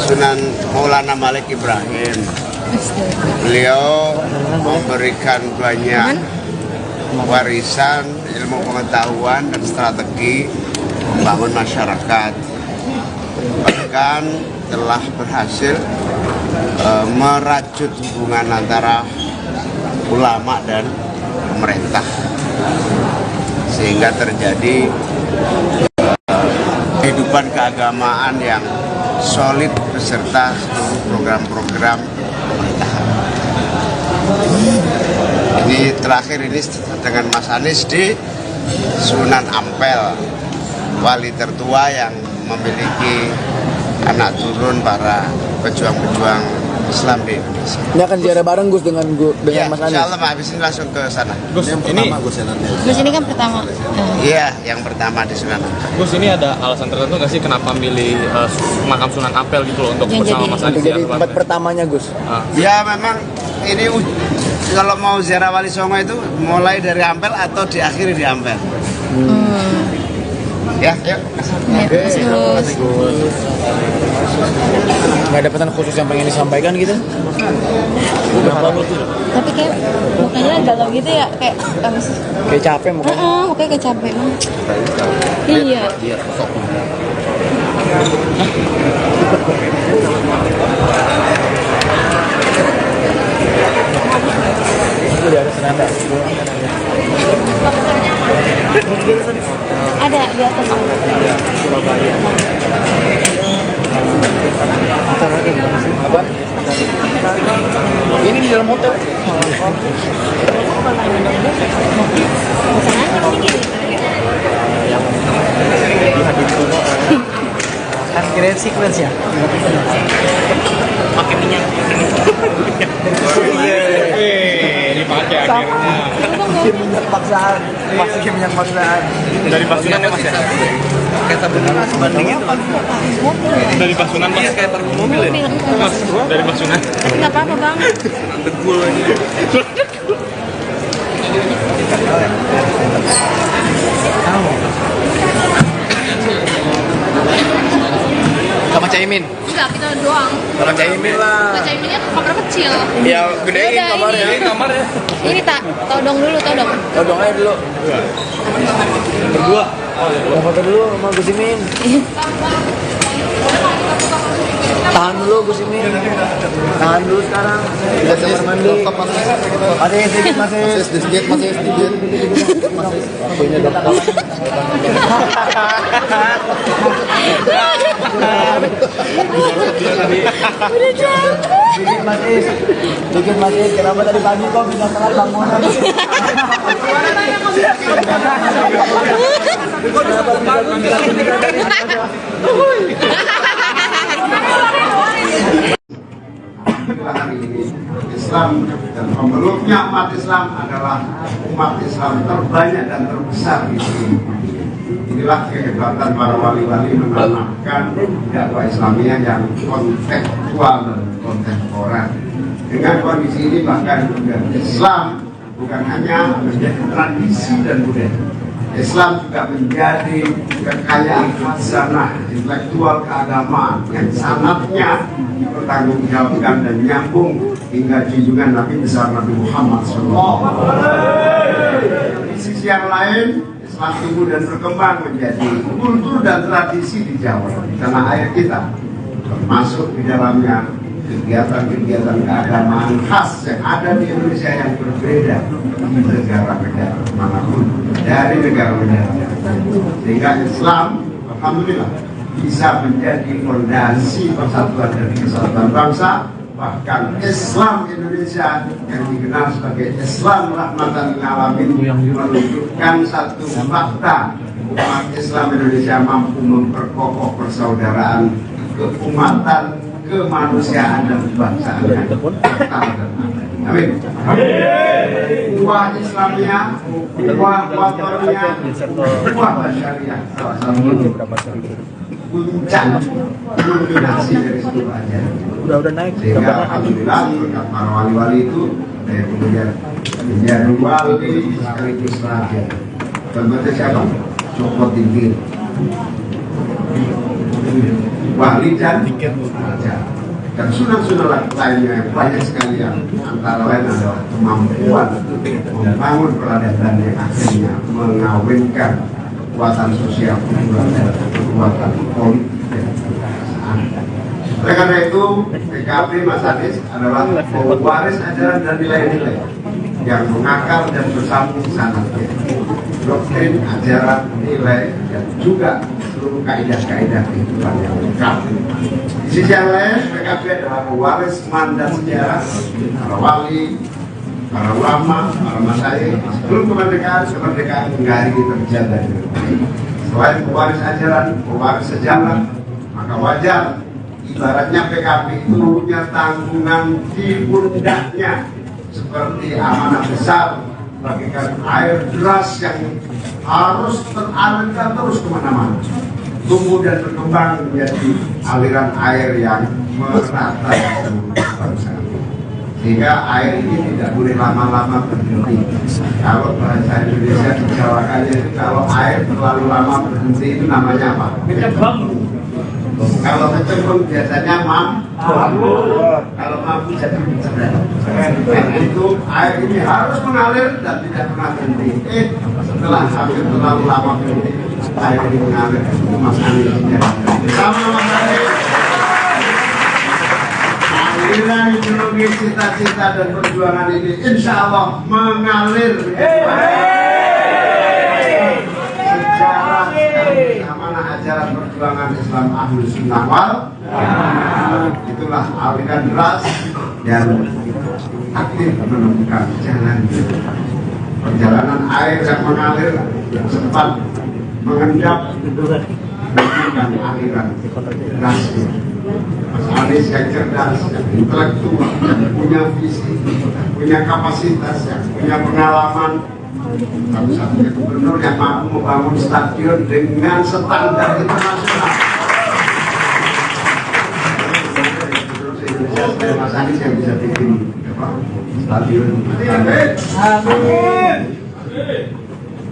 Speaker 2: Sunan Maulana Malik Ibrahim. Beliau memberikan banyak warisan, ilmu pengetahuan dan strategi membangun masyarakat. Bahkan telah berhasil merajut hubungan antara ulama dan pemerintah, sehingga terjadi kehidupan keagamaan yang solid beserta seluruh program-program pemerintahan. Ini terakhir ini dengan Mas Anies di Sunan Ampel, wali tertua yang memiliki anak turun para pejuang-pejuang Islam di Indonesia.
Speaker 4: Ini akan ziarah bareng Gus dengan
Speaker 2: Ya,
Speaker 4: Mas Anies.
Speaker 2: insya Allah habis ini langsung ke sana.
Speaker 5: Gus,
Speaker 3: Gus ini kan pertama.
Speaker 2: Iya, yang pertama di Sunan Ampel.
Speaker 5: Gus, ini ada alasan tertentu nggak sih kenapa milih makam Sunan Ampel gitu loh untuk
Speaker 3: Yang
Speaker 5: bersama
Speaker 3: jadi-
Speaker 5: Mas Anies?
Speaker 4: Untuk jadi tempat pertamanya Gus.
Speaker 2: Ya memang ini kalau mau ziarah Wali Songo itu mulai dari Ampel atau diakhiri di Ampel. Ya, yuk.
Speaker 3: Terus
Speaker 4: Nggak ada pesan khusus yang pengen disampaikan gitu?
Speaker 3: tapi kayak mukanya galau gitu ya, kayak
Speaker 4: Kayak capek mungkin.
Speaker 3: mukanya kayak capek banget. Iya.
Speaker 4: Itu di atas seranda.
Speaker 3: Ada di atas.
Speaker 4: Apa? Ini di dalam hotel. Kan kirain sequence ya? Pakai minyak.
Speaker 5: Dipakai akhirnya.
Speaker 4: Minyak paksaan. Pakai minyak paksaan.
Speaker 5: Dari Pak Sunan ya Mas ya?
Speaker 9: Kayak tabung gas bandingnya tuh.
Speaker 5: Dari Pak Sunan Mas?
Speaker 9: Iya, kayak tabung mobil ya.
Speaker 5: Mas, dari Pak Sunan.
Speaker 3: Nggak apa-apa bang.
Speaker 9: Degul ini.
Speaker 4: Sama Caimin.
Speaker 3: Enggak, kita doang.
Speaker 4: Sama Caimin lah.
Speaker 3: Caiminnya kamar kecil.
Speaker 4: Ya gedein
Speaker 3: Yaudah,
Speaker 4: kamarnya.
Speaker 3: ini.
Speaker 5: Kamarnya.
Speaker 3: Ini tak, todong dulu, todong.
Speaker 4: Todong aja dulu. Berdua. Mau foto dulu sama Gus Imin. Tahan dulu Gus Imin. Tahan dulu sekarang. Kita kamar mandi. Ada yang sedikit masih sedikit. Waktunya dokter. Dikit masih. Kenapa tadi pagi kok bisa telat bangunan?
Speaker 2: Islam dan pemeluknya umat Islam adalah umat Islam terbanyak dan terbesar di sini. Inilah kehebatan para wali-wali menanamkan dakwah Islamiyah yang kontekstual dan kontemporer. Dengan kondisi ini bahkan Islam bukan hanya menjadi tradisi dan budaya. Islam juga menjadi kekayaan khazanah intelektual keagamaan yang sanatnya dipertanggungjawabkan dan nyambung hingga junjungan Nabi besar Nabi Muhammad SAW. Di sisi yang lain, Islam tumbuh dan berkembang menjadi kultur dan tradisi di Jawa, di tanah air kita, termasuk di dalamnya kegiatan-kegiatan keagamaan khas yang ada di Indonesia yang berbeda di negara-negara manapun dari negara-negara, sehingga Islam alhamdulillah bisa menjadi fondasi persatuan dan kesatuan bangsa. Bahkan Islam Indonesia yang dikenal sebagai Islam rahmatan lil alamin menunjukkan satu fakta, umat Islam Indonesia mampu memperkokoh persaudaraan, keumatan, kemanusiaan dan kebangsaan. Amin. Buah Islamnya, buah watornya, buah syariah, salah satu puncak kulminasi dari seluruh ajaran.
Speaker 6: Udah naik.
Speaker 2: Sehingga alhamdulillah berkat para wali-wali itu kemudian menjadi wali sekaligus raja. Contohnya siapa? Cokot Tingkir. Wali dan raja. Dan sunnah-sunnah lainnya yang banyak sekali, yang antara lain adalah kemampuan membangun peradaban yang akhirnya mengawinkan kekuatan sosial, kekuatan politik dan kekuasaan. Oleh karena itu, PKB Mas Anies adalah pewaris ajaran dan nilai-nilai yang mengakar dan bersambung sanatnya. Doktrin, ajaran, nilai, dan juga seluruh kaidah-kaidah kehidupan yang lengkap. Di sisi yang lain, PKB adalah pewaris mandat sejarah para wali, para ulama, para masyayikh sebelum kemerdekaan hingga hari ini terjaga. Selain pewaris ajaran, pewaris sejarah, maka wajar ibaratnya PKB itu punya tanggungan di pundaknya seperti amanah besar bagikan air deras yang harus teralirkan terus kemana-mana, tumbuh dan berkembang menjadi aliran air yang merata seluruh bangsa. Sehingga air ini tidak boleh lama-lama berhenti. Kalau bahasa Indonesia dijawakannya itu, kalau air terlalu lama berhenti itu namanya apa? Kalau kecemplung biasanya kalau mampu jadi cerdas. Karena itu air ini harus mengalir dan tidak pernah berhenti. Setelah hampir terlalu lama berhenti, air ini mengalir. Mas Anies sama Mas Anies. Aliran ideologi, cita-cita dan perjuangan ini insya Allah mengalir. Sejarah amanah ajaran perjuangan Islam Ahlus Sunnah wal itulah aliran deras yang aktif menemukan jalan. Perjalanan air yang mengalir yang sempat mengendap menemukan aliran deras. Mas Anies yang cerdas, yang intelektual, yang punya visi, punya kapasitas, yang punya pengalaman, satu-satunya gubernur yang mampu membangun stadion dengan standar internasional. Mas Anies yang bisa bikin stadion. Amin.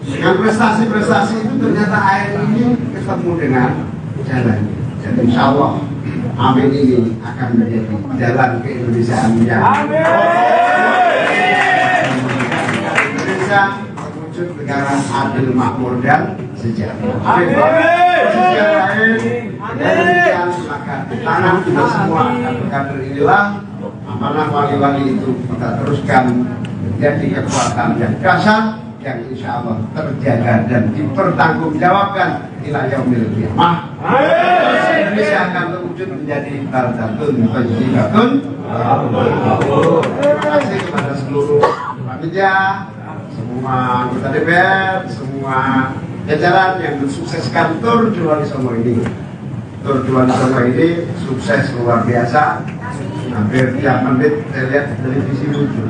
Speaker 2: Dengan prestasi-prestasi itu ternyata air ini ketemu dengan jalan. Dan insya Allah amin ini akan menjadi jalan ke-Indonesiaan yang Indonesia terwujud negara adil, makmur dan sejahtera. Posisi yang lain dan maka di tangan kita semua kader inilah amanah wali-wali itu kita teruskan menjadi kekuatan yang dahsyat yang insya Allah terjaga dan dipertanggungjawabkan ila yaumil qiyamah. Indonesia akan terwujud menjadi baldatun thayyibatun. Terima kasih kepada seluruh panitia, semua anggota DPR, semua jajaran yang mensukseskan Tour Juwali Songo ini. Tour Juwali Songo ini sukses luar biasa. Hampir tiap menit saya lihat di televisi lucu.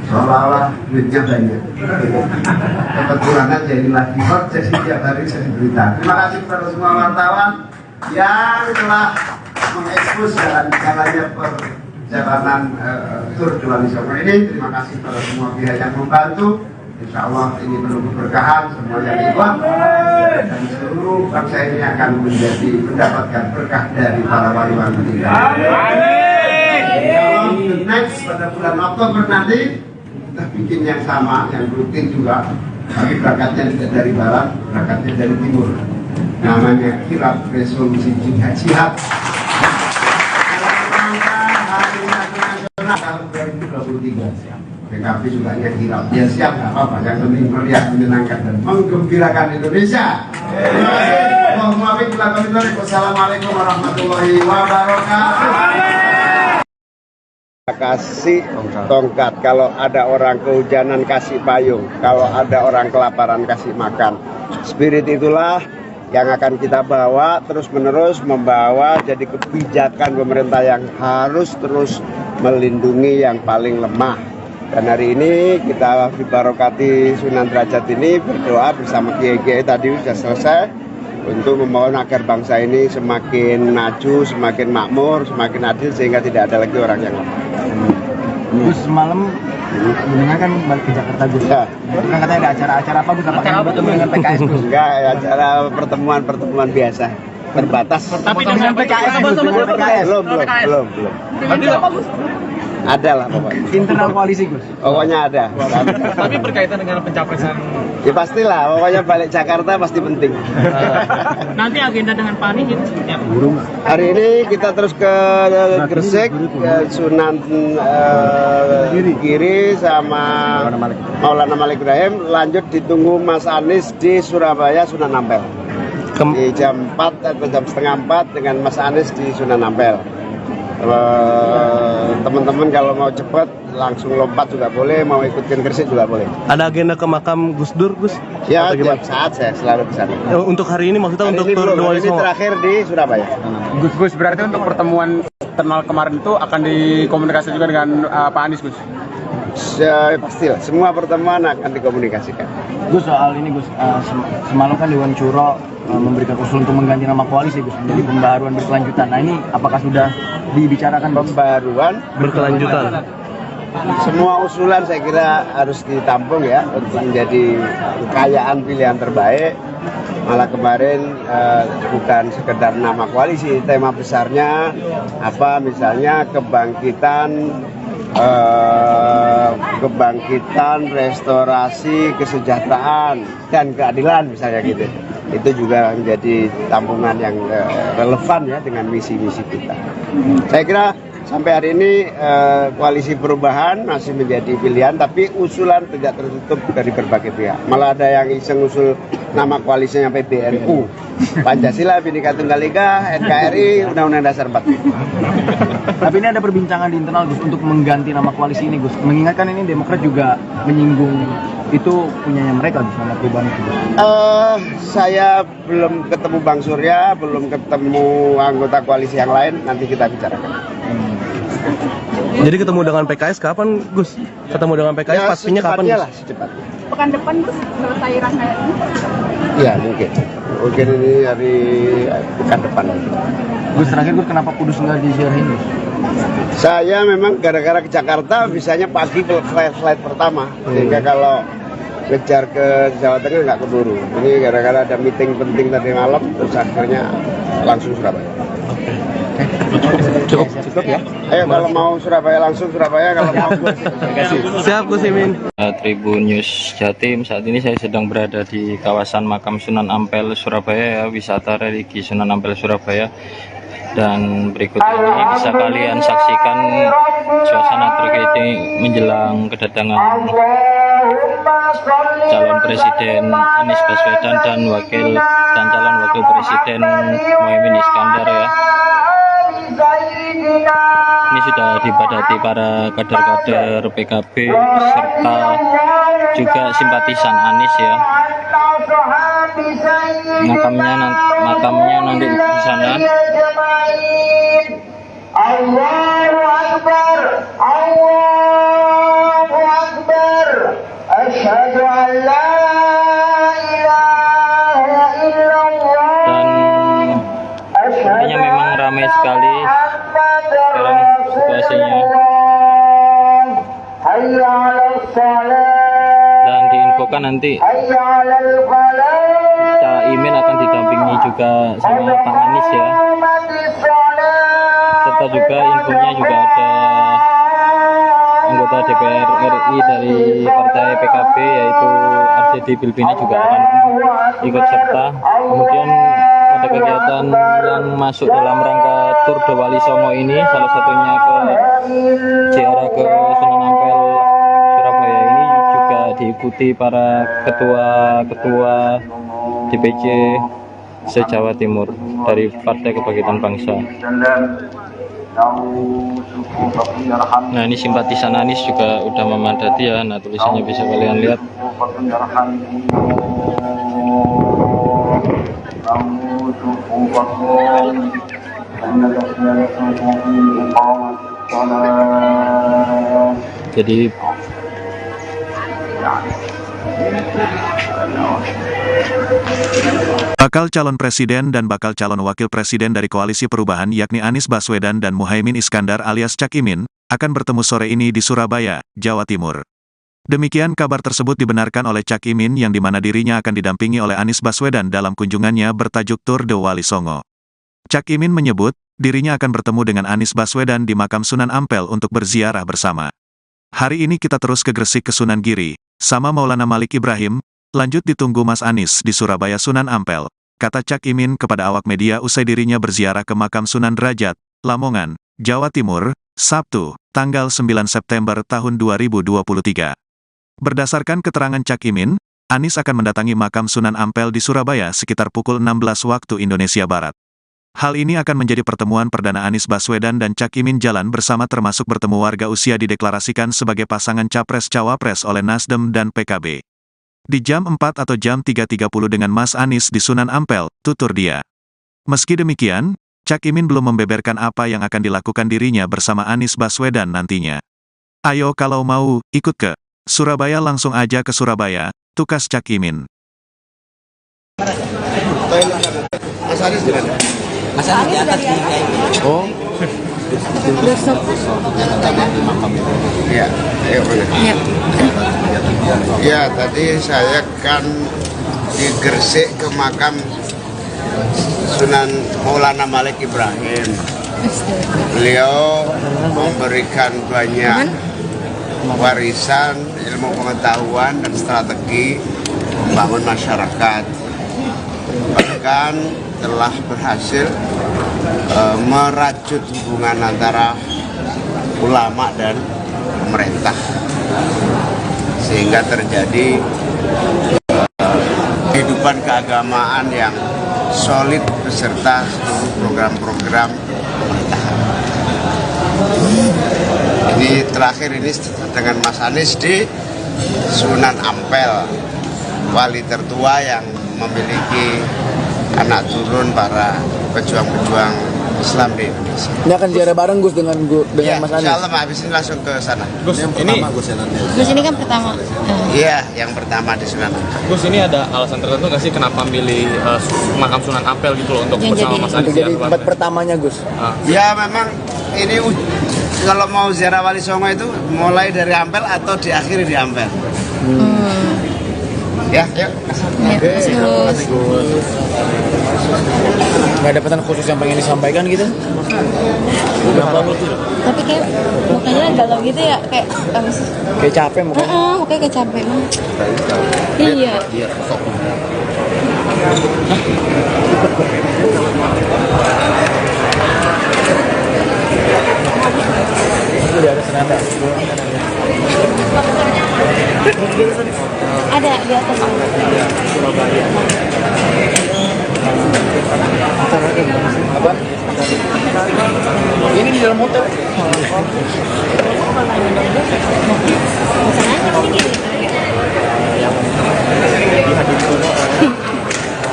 Speaker 2: Seolah-olah duitnya banyak. Kebetulan aja ini lagi hot, jadi tiap hari saya berita. Terima kasih kepada semua wartawan yang telah mengekspos jalannya perjalanan Tour Juwali Songo ini. Terima kasih kepada semua pihak yang membantu. Insya Allah ini penuh keberkahan, semuanya ikhlas, dan seluruh bangsa ini akan mendapatkan berkah dari para wali-wali meninggal. Next pada bulan Oktober nanti kita bikin yang sama, yang rutin juga, tapi berangkatnya tidak dari barat, berangkatnya dari timur. Namanya kirab resolusi jihad. Hari Nasional tahun 2023. PKB juga yang kirab. Ya siap, nggak apa-apa. Yang penting meriah, menyenangkan dan menggembirakan Indonesia. Terima kasih. Wassalamualaikum warahmatullahi wabarakatuh. Kasih tongkat, kalau ada orang kehujanan kasih payung, kalau ada orang kelaparan kasih makan. Spirit itulah yang akan kita bawa terus menerus, membawa jadi kebijakan pemerintah yang harus terus melindungi yang paling lemah. Dan hari ini kita dibarokati Sunan Derajat ini berdoa bersama kiai-kiai tadi sudah selesai untuk memohon agar bangsa ini semakin maju, semakin makmur, semakin adil sehingga tidak ada lagi orang yang lemah.
Speaker 4: Gus semalam kan balik ke Jakarta Gus. Ya. Itu kan katanya ada acara-acara apa Gus? Apakah bertemu dengan PKS Gus?
Speaker 2: Enggak, acara pertemuan biasa. Terbatas.
Speaker 4: Tapi dengan PKS Gus, dengan PKS.
Speaker 2: Belum. Ada lah pokoknya.
Speaker 4: Internal koalisi Gus.
Speaker 2: Pokoknya ada.
Speaker 5: Tapi berkaitan dengan pencapresan.
Speaker 2: Ya pastilah, pokoknya balik Jakarta pasti penting.
Speaker 5: Nanti agenda dengan Pak Anies itu seperti apa?
Speaker 2: Hari ini kita terus ke Gresik, ke Sunan Giri sama Maulana Malik Ibrahim. Lanjut ditunggu Mas Anies di Surabaya, Sunan Ampel. Di jam 4 atau jam setengah 4 dengan Mas Anies di Sunan Ampel. Teman-teman kalau mau cepat langsung lompat juga boleh, mau ikutin Gresik juga boleh.
Speaker 6: Ada agenda ke makam Gus Dur, Gus?
Speaker 2: Ya, tiap saat saya selalu di sana.
Speaker 6: Untuk hari ini maksudnya
Speaker 2: hari
Speaker 6: untuk
Speaker 2: ini
Speaker 6: tur
Speaker 2: ini terakhir di Surabaya.
Speaker 7: Gus berarti untuk pertemuan internal kemarin itu akan dikomunikasi juga dengan Pak Anies Gus?
Speaker 2: Pastilah, semua pertemuan akan dikomunikasikan.
Speaker 4: Gus soal ini Gus, semalam kan Dewan Syuro memberikan usul untuk mengganti nama koalisi Gus menjadi pembaharuan berkelanjutan. Nah ini apakah sudah dibicarakan
Speaker 2: pembaharuan
Speaker 6: berkelanjutan?
Speaker 2: Semua usulan saya kira harus ditampung ya untuk menjadi kekayaan pilihan terbaik. Malah kemarin bukan sekedar nama koalisi, tema besarnya apa misalnya kebangkitan, restorasi, kesejahteraan dan keadilan misalnya gitu. Itu juga menjadi tampungan yang relevan ya dengan misi-misi kita. Saya kira sampai hari ini koalisi perubahan masih menjadi pilihan, tapi usulan tidak tertutup dari berbagai pihak. Malah ada yang iseng usul nama koalisinya PBNU, Pancasila, Bhinneka Tunggal Ika, NKRI, Undang-Undang Dasar 45.
Speaker 4: Tapi ini ada perbincangan di internal Gus untuk mengganti nama koalisi ini Gus. Mengingatkan ini Demokrat juga menyinggung itu punyanya mereka Gus, nama perubahan itu Gus.
Speaker 2: Saya belum ketemu Bang Surya, belum ketemu anggota koalisi yang lain, nanti kita bicarakan.
Speaker 6: Jadi ketemu dengan PKS kapan Gus? Ketemu dengan PKS
Speaker 2: Ya,
Speaker 6: pastinya kapan Gus?
Speaker 2: lah, secepatnya.
Speaker 3: Pekan depan Gus selesai rangkaian.
Speaker 2: Iya mungkin ini hari pekan depan.
Speaker 4: Gus terakhir Gus kenapa Kudus nggak disiarin Gus?
Speaker 2: Saya memang gara-gara ke Jakarta bisanya pagi ke flight pertama, sehingga kalau ngejar ke Jawa Tengah nggak keburu. Ini gara-gara ada meeting penting tadi malam, terus akhirnya langsung Surabaya.
Speaker 6: Cukup ya.
Speaker 2: Ayo kalau mau Surabaya langsung Surabaya, kalau mau
Speaker 6: Siap Gus Imin.
Speaker 8: Tribun News Jatim, saat ini saya sedang berada di kawasan makam Sunan Ampel Surabaya ya, wisata religi Sunan Ampel Surabaya. Dan berikut ini bisa kalian saksikan suasana terkini menjelang kedatangan calon presiden Anies Baswedan dan calon wakil presiden Muhaimin Iskandar ya. Ini sudah dipadati para kader-kader PKB serta juga simpatisan Anies ya. Makamnya nanti di sana.
Speaker 10: Allahu Akbar, Allahu Akbar, asyhadu an la ilaha illallah.
Speaker 8: Dan sepertinya memang ramai sekali sekarang situasinya. Dan di kan nanti
Speaker 10: حي على الفلاح
Speaker 8: Cak Imin akan didampingi juga sama Pak Anies ya.
Speaker 10: قامت الصلاة
Speaker 8: Serta juga infonya juga ada anggota DPR RI dari Partai PKB yaitu RCD Bilbina juga akan ikut serta. Kemudian ada kegiatan yang masuk dalam rangka Tour de Wali Songo ini, salah satunya ke ziarah ke Sunan Ampel Surabaya ini juga diikuti para ketua-ketua DPC se-Jawa Timur dari Partai Kebangkitan Bangsa. Nah, ini simpatisan Anies juga udah memadati ya. Nah, tulisannya bisa kalian lihat. Jadi
Speaker 1: Bakal calon presiden dan bakal calon wakil presiden dari Koalisi Perubahan yakni Anies Baswedan dan Muhaimin Iskandar alias Cak Imin akan bertemu sore ini di Surabaya, Jawa Timur. Demikian kabar tersebut dibenarkan oleh Cak Imin yang dimana dirinya akan didampingi oleh Anies Baswedan dalam kunjungannya bertajuk Tour de Wali Songo. Cak Imin menyebut dirinya akan bertemu dengan Anies Baswedan di makam Sunan Ampel untuk berziarah bersama. Hari ini kita terus ke Gresik ke Sunan Giri, sama Maulana Malik Ibrahim, lanjut ditunggu Mas Anies di Surabaya Sunan Ampel, kata Cak Imin kepada awak media usai dirinya berziarah ke makam Sunan Derajat, Lamongan, Jawa Timur, Sabtu, tanggal 9 September tahun 2023. Berdasarkan keterangan Cak Imin, Anies akan mendatangi makam Sunan Ampel di Surabaya sekitar pukul 16 waktu Indonesia Barat. Hal ini akan menjadi pertemuan perdana Anies Baswedan dan Cak Imin jalan bersama termasuk bertemu warga usia dideklarasikan sebagai pasangan Capres-Cawapres oleh Nasdem dan PKB. Di jam 4 atau jam 3.30 dengan Mas Anies di Sunan Ampel, tutur dia. Meski demikian, Cak Imin belum membeberkan apa yang akan dilakukan dirinya bersama Anies Baswedan nantinya. Ayo kalau mau, ikut ke Surabaya langsung aja ke Surabaya, tukas Cak Imin.
Speaker 2: Mas Anies di mana?
Speaker 4: Mas Anies diangkat di
Speaker 2: Oh. Iya, ayo mana? Iya, tadi saya kan di Gresik ke makam Sunan Maulana Malik Ibrahim. Beliau memberikan banyak warisan ilmu pengetahuan dan strategi membangun masyarakat. Bahkan telah berhasil merajut hubungan antara ulama dan pemerintah sehingga terjadi kehidupan keagamaan yang solid beserta seluruh program-program pemerintahan. Ini terakhir ini dengan Mas Anies di Sunan Ampel, wali tertua yang memiliki anak turun para pejuang-pejuang Islam di Indonesia.
Speaker 4: Ini akan ziarah bareng Gus dengan
Speaker 2: Ya,
Speaker 4: Mas Anies.
Speaker 2: insya Allah habis ini langsung ke sana.
Speaker 5: Gus, ini
Speaker 3: Gus ini kan pertama.
Speaker 2: Iya, yang pertama di Sunan Ampel.
Speaker 5: Gus ini ada alasan tertentu nggak sih kenapa milih makam Sunan Ampel gitu loh untuk
Speaker 3: Yang
Speaker 5: bersama
Speaker 3: jadi-
Speaker 5: Mas Anies
Speaker 4: Untuk jadi
Speaker 5: ya,
Speaker 4: tempat pertamanya Gus.
Speaker 2: Ya memang ini kalau mau ziarah Wali Songo itu mulai dari Ampel atau diakhiri di Ampel. Ya, yuk.
Speaker 4: Nggak ada pesan khusus yang pengen disampaikan gitu?
Speaker 3: Tapi kayak mukanya galau gitu ya, kayak apa sih?
Speaker 4: Kayak capek mukanya.
Speaker 3: Mukanya kayak capek banget. Iya.
Speaker 4: Udah ada senada.
Speaker 3: Ada di atas.
Speaker 4: Apa? Ini di dalam hotel.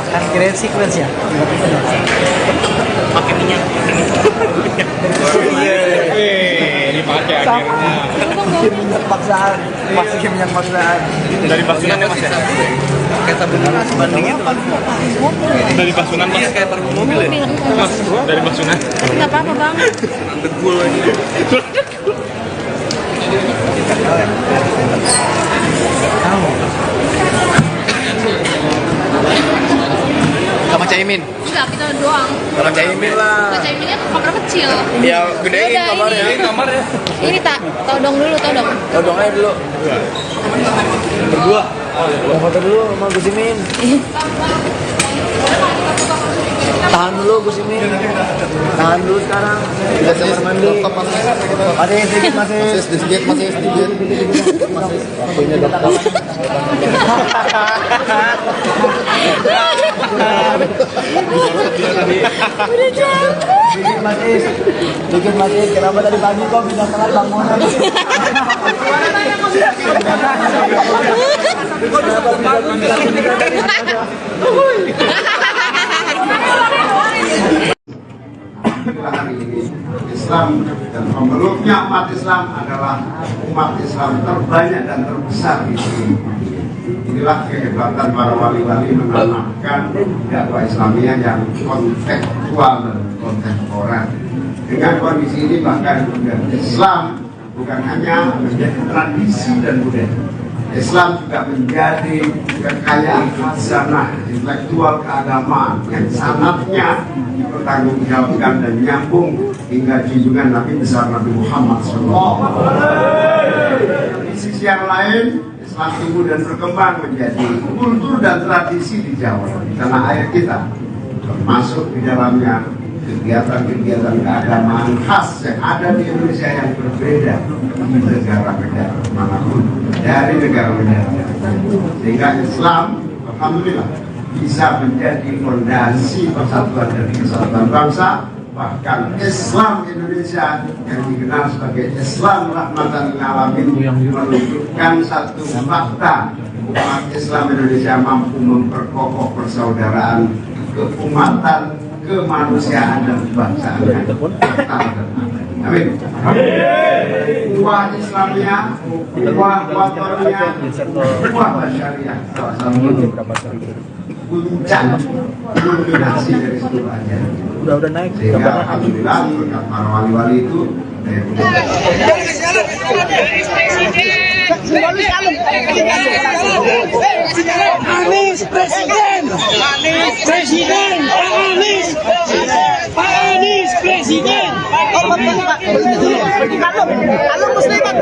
Speaker 4: Kan kira sequence ya. Pakai minyak.
Speaker 5: dipakai akhirnya.
Speaker 4: Minyak paksaan. Masih minyak paksaan.
Speaker 5: Dari Pak Sunan ya Mas ya?
Speaker 9: Kayak tabung gas bandingnya apa?
Speaker 5: Dari Pak Sunan Mas?
Speaker 9: Kayak tabung mobil ya?
Speaker 5: Mas, dari Pak Sunan.
Speaker 3: Nggak apa-apa bang.
Speaker 9: Degul aja.
Speaker 4: Sama Caimin.
Speaker 3: Enggak, kita doang.
Speaker 4: Sama Caimin lah.
Speaker 3: Sama Caiminnya kamar kecil.
Speaker 4: Ya gedein
Speaker 3: Udah,
Speaker 4: kamarnya.
Speaker 3: Ini tak, todong dulu, todong.
Speaker 4: Todong aja dulu. Berdua. Foto dulu sama Gus Imin. Tahan dulu Gus Imin. Tahan dulu sekarang. Kita kamar mandi. Masih sedikit. Waktunya dokter. Dikit masih. Kenapa tadi pagi kok bisa telat bangunan?
Speaker 2: Islam dan pemeluknya umat Islam adalah umat Islam terbanyak dan terbesar di sini. Inilah kehebatan para wali-wali menanamkan dakwah Islamiyah yang kontekstual dan kontemporer. Dengan kondisi ini bahkan Islam bukan hanya menjadi tradisi dan budaya. Islam juga menjadi kekayaan khazanah intelektual keagamaan yang sanatnya dipertanggungjawabkan dan nyambung hingga junjungan Nabi besar Nabi Muhammad SAW. Di sisi yang lain, Islam tumbuh dan berkembang menjadi kultur dan tradisi di Jawa, di tanah air kita, termasuk di dalamnya kegiatan-kegiatan keagamaan khas yang ada di Indonesia yang berbeda di negara-negara manapun dari negara-negara, sehingga Islam alhamdulillah bisa menjadi fondasi persatuan dan kesatuan bangsa. Bahkan Islam Indonesia yang dikenal sebagai Islam rahmatan lil alamin menunjukkan satu fakta, umat Islam Indonesia mampu memperkokoh persaudaraan, keumatan, kemanusiaan dan kebangsaan. Amin. Buah Islamnya, buah watornya, buah syariah, salah satu puncak dominasi dari seluruh ajaran.
Speaker 4: Udah naik.
Speaker 2: Sehingga alhamdulillah berkat para wali-wali itu
Speaker 10: Anies Presiden. Halo muslimat.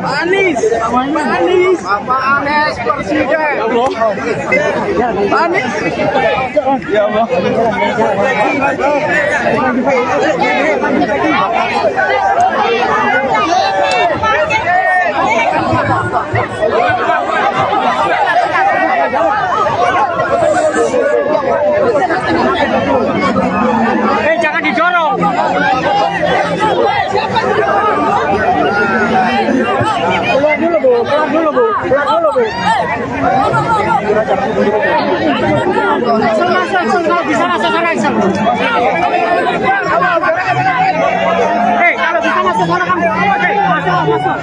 Speaker 10: Anies Presiden. Anies. Ya Allah.
Speaker 7: Jangan didorong. Pelan dulu, Bu. Masuk, bisa masuk sana. Kalau bisa masuk sana kamu. Masuk.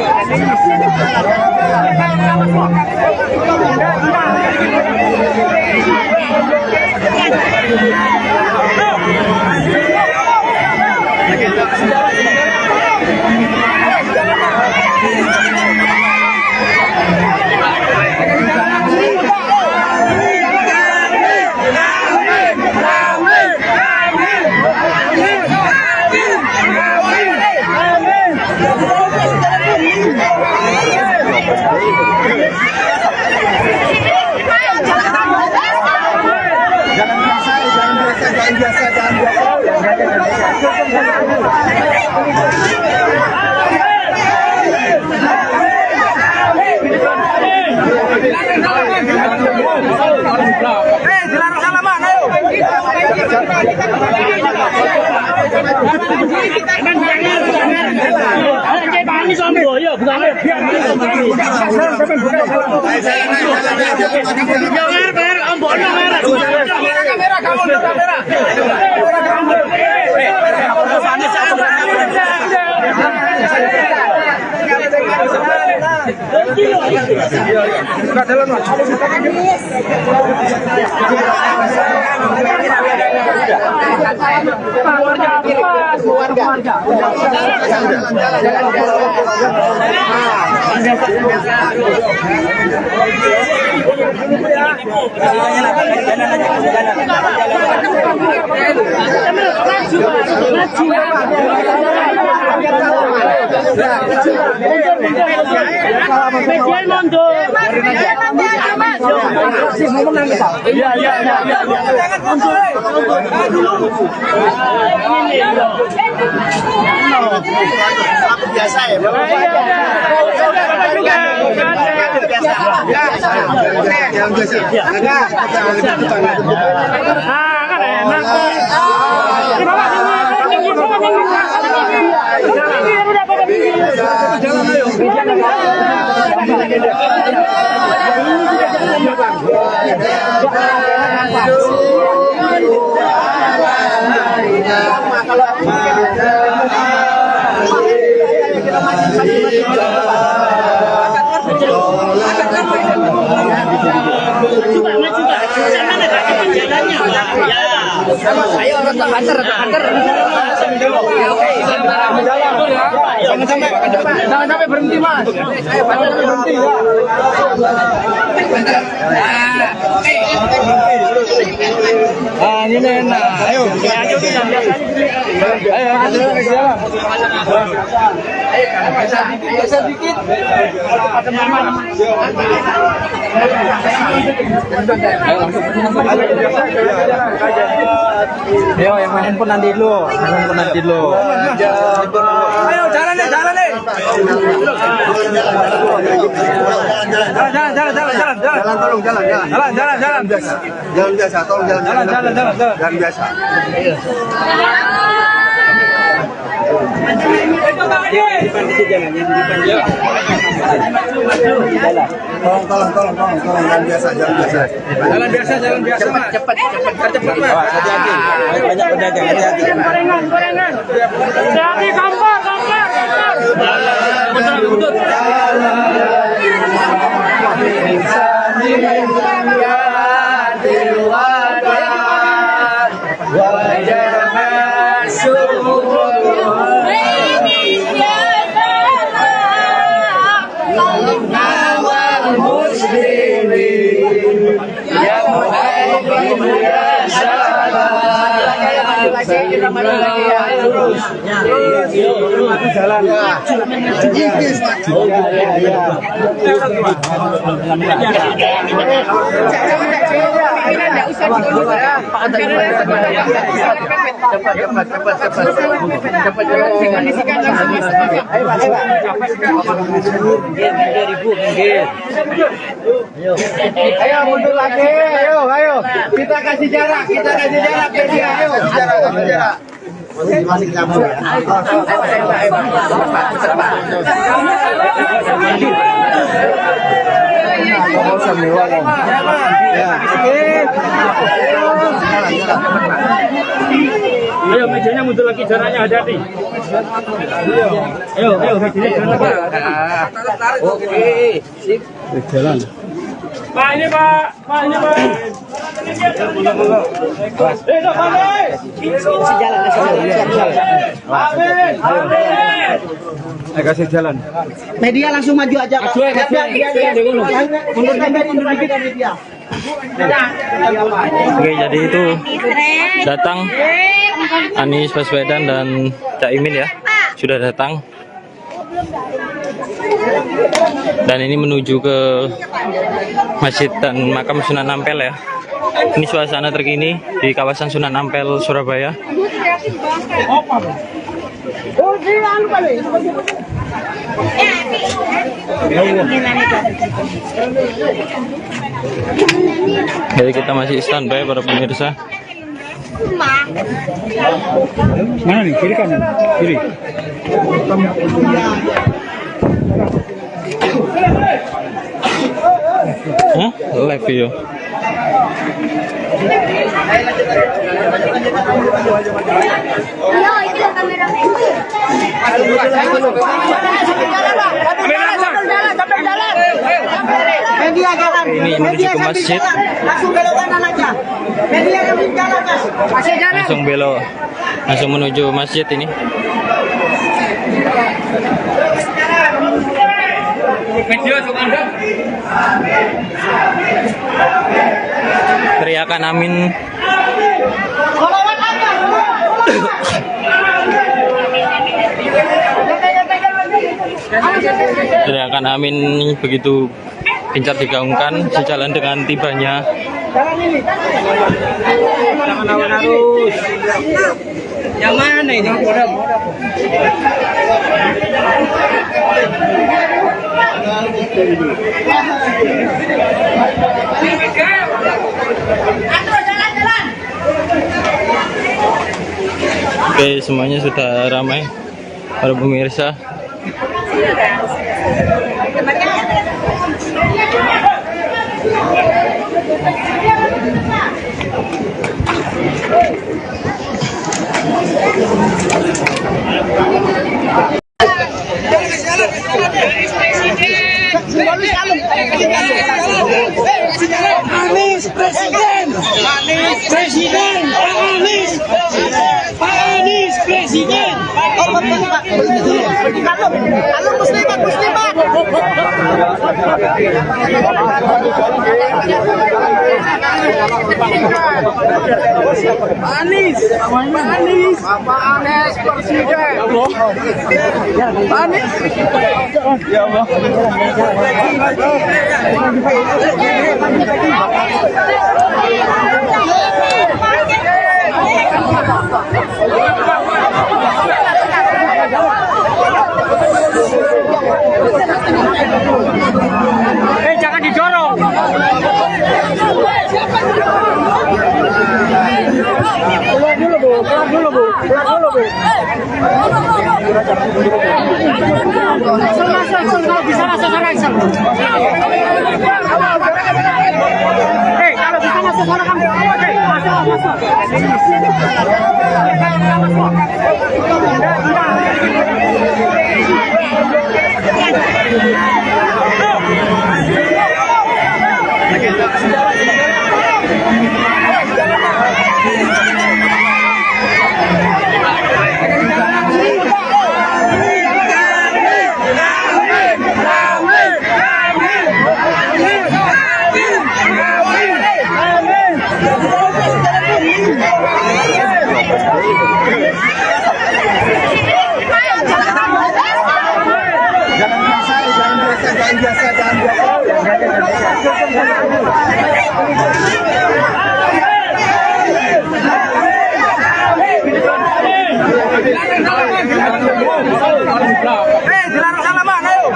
Speaker 2: Biasa ya,
Speaker 9: Ayo antar. Jangan sampai berhenti, Mas. Jangan sampai berhenti ya. Ah, ini enak. Ayo. Geser dikit. Ayo, yang main handphone nanti dulu. Ayo, jalan nih. Jalan. Tolong jalan. Jalan biasa. Jalan biasa, tolong jalan. Jalan biasa. Tolong jalan biasa. Jalan biasa. Cepat. Hati-hati. Banyak pedagang, hati-hati. Gorengan. Hati-hati, kampar. Betul. Ayo mundur lagi, ayo. Kita kasih jarak biar dia. Ayo, jarak. Masih campur ya.
Speaker 11: Ayo mejanya mundur lagi, jaraknya hati-hati. Ayo mejanya jalan.
Speaker 9: Oke, sip.
Speaker 11: Jalan. Pak ini Pak.
Speaker 6: Kasih jalan.
Speaker 9: Media langsung maju aja. Mundur dikit media.
Speaker 8: Oke, jadi itu datang Anies Baswedan dan Cak Imin ya, sudah datang. Dan ini menuju ke Masjid dan Makam Sunan Ampel ya. Ini suasana terkini di kawasan Sunan Ampel, Surabaya. Jadi kita masih standby para pemirsa.
Speaker 11: Mana nih, kiri kanan? Kiri.
Speaker 8: Hah? Live video. ini menuju ke masjid.
Speaker 9: Langsung belok kanan aja. Media yang di jalan, Mas. Masih jalan.
Speaker 8: Langsung belok, langsung menuju masjid ini. Teriakan amin. Teriakan amin begitu gencar digaungkan sejalan dengan tibanya.
Speaker 11: Jangan lawan arus. Yang mana ini?
Speaker 8: Oke, semuanya sudah ramai para pemirsa.
Speaker 9: Anies Presiden, Anies Presiden, Anies, Pak Anies Presiden. Halo muslimat, muslimat. Anies, Anies, Pak Anies Presiden. Anies. Ya Allah.
Speaker 11: Jangan didorong. Pulang dulu, Bu. Pulang dulu, Bu. Pulang dulu, Bu. Masuk, bisa masuk langsung. Hei, kalau bisa masuk sana kamu. Masuk.
Speaker 9: Dilarang salaman, ayo.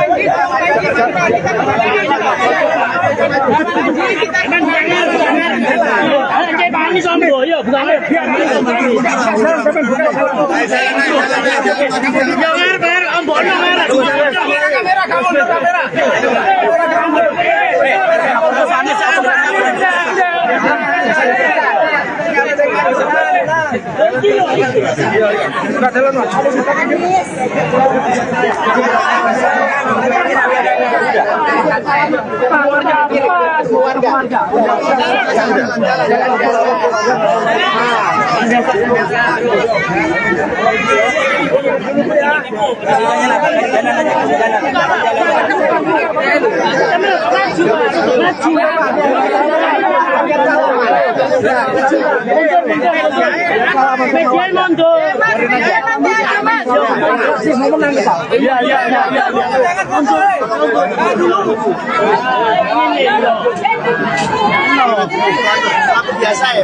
Speaker 9: Biasa ya,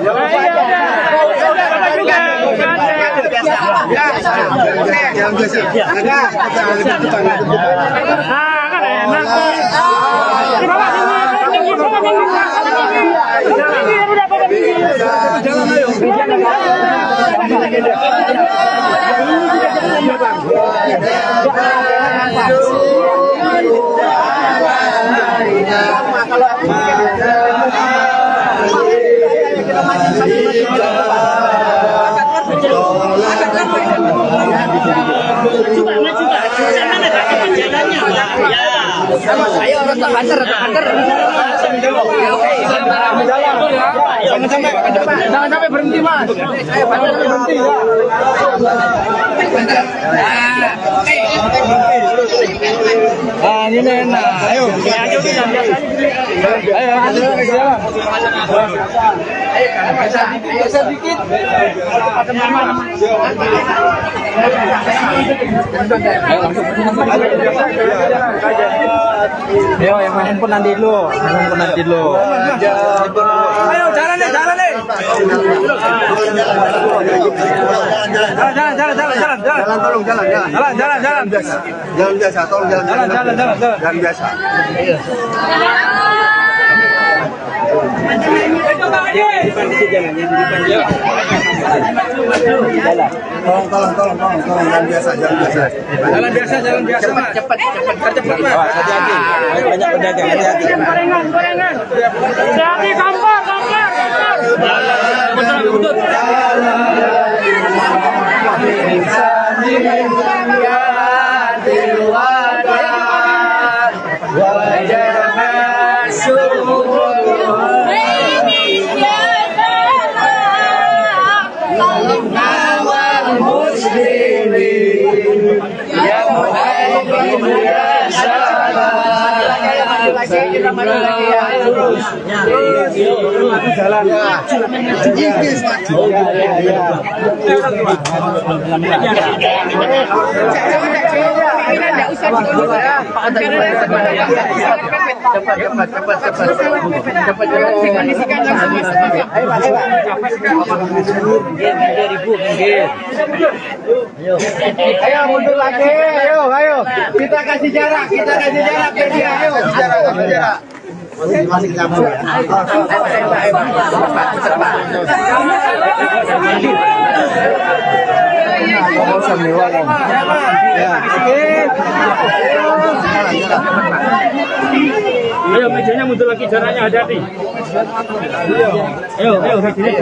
Speaker 11: Coba maju, Pak. Sana ada jalannya, Pak. Ya.
Speaker 4: Ayo, rotok banter. Jangan sampai berhenti, Mas. Ayo, banter berhenti. Ah, ini enak. Ayo. Ayo, sedikit. Ayo, yang main handphone nanti dulu. Ayo, jalan deh. Jalan. Tolong jalan. Jalan biasa, tolong jalan. Jalan biasa. Tolong, jalan biasa. Jalan biasa, Mas. Cepat, Mas. Hati-hati. Banyak pedagang, hati-hati.
Speaker 11: Gorengan. Hati-hati, kampar. Betul.
Speaker 9: Ayo mundur lagi, ayo. Kita kasih jarak biar dia. Ayo. Jarak. Masih nyambung.
Speaker 11: Ayo, mejanya mundur lagi, jaraknya hati-hati. Ayo, mejanya.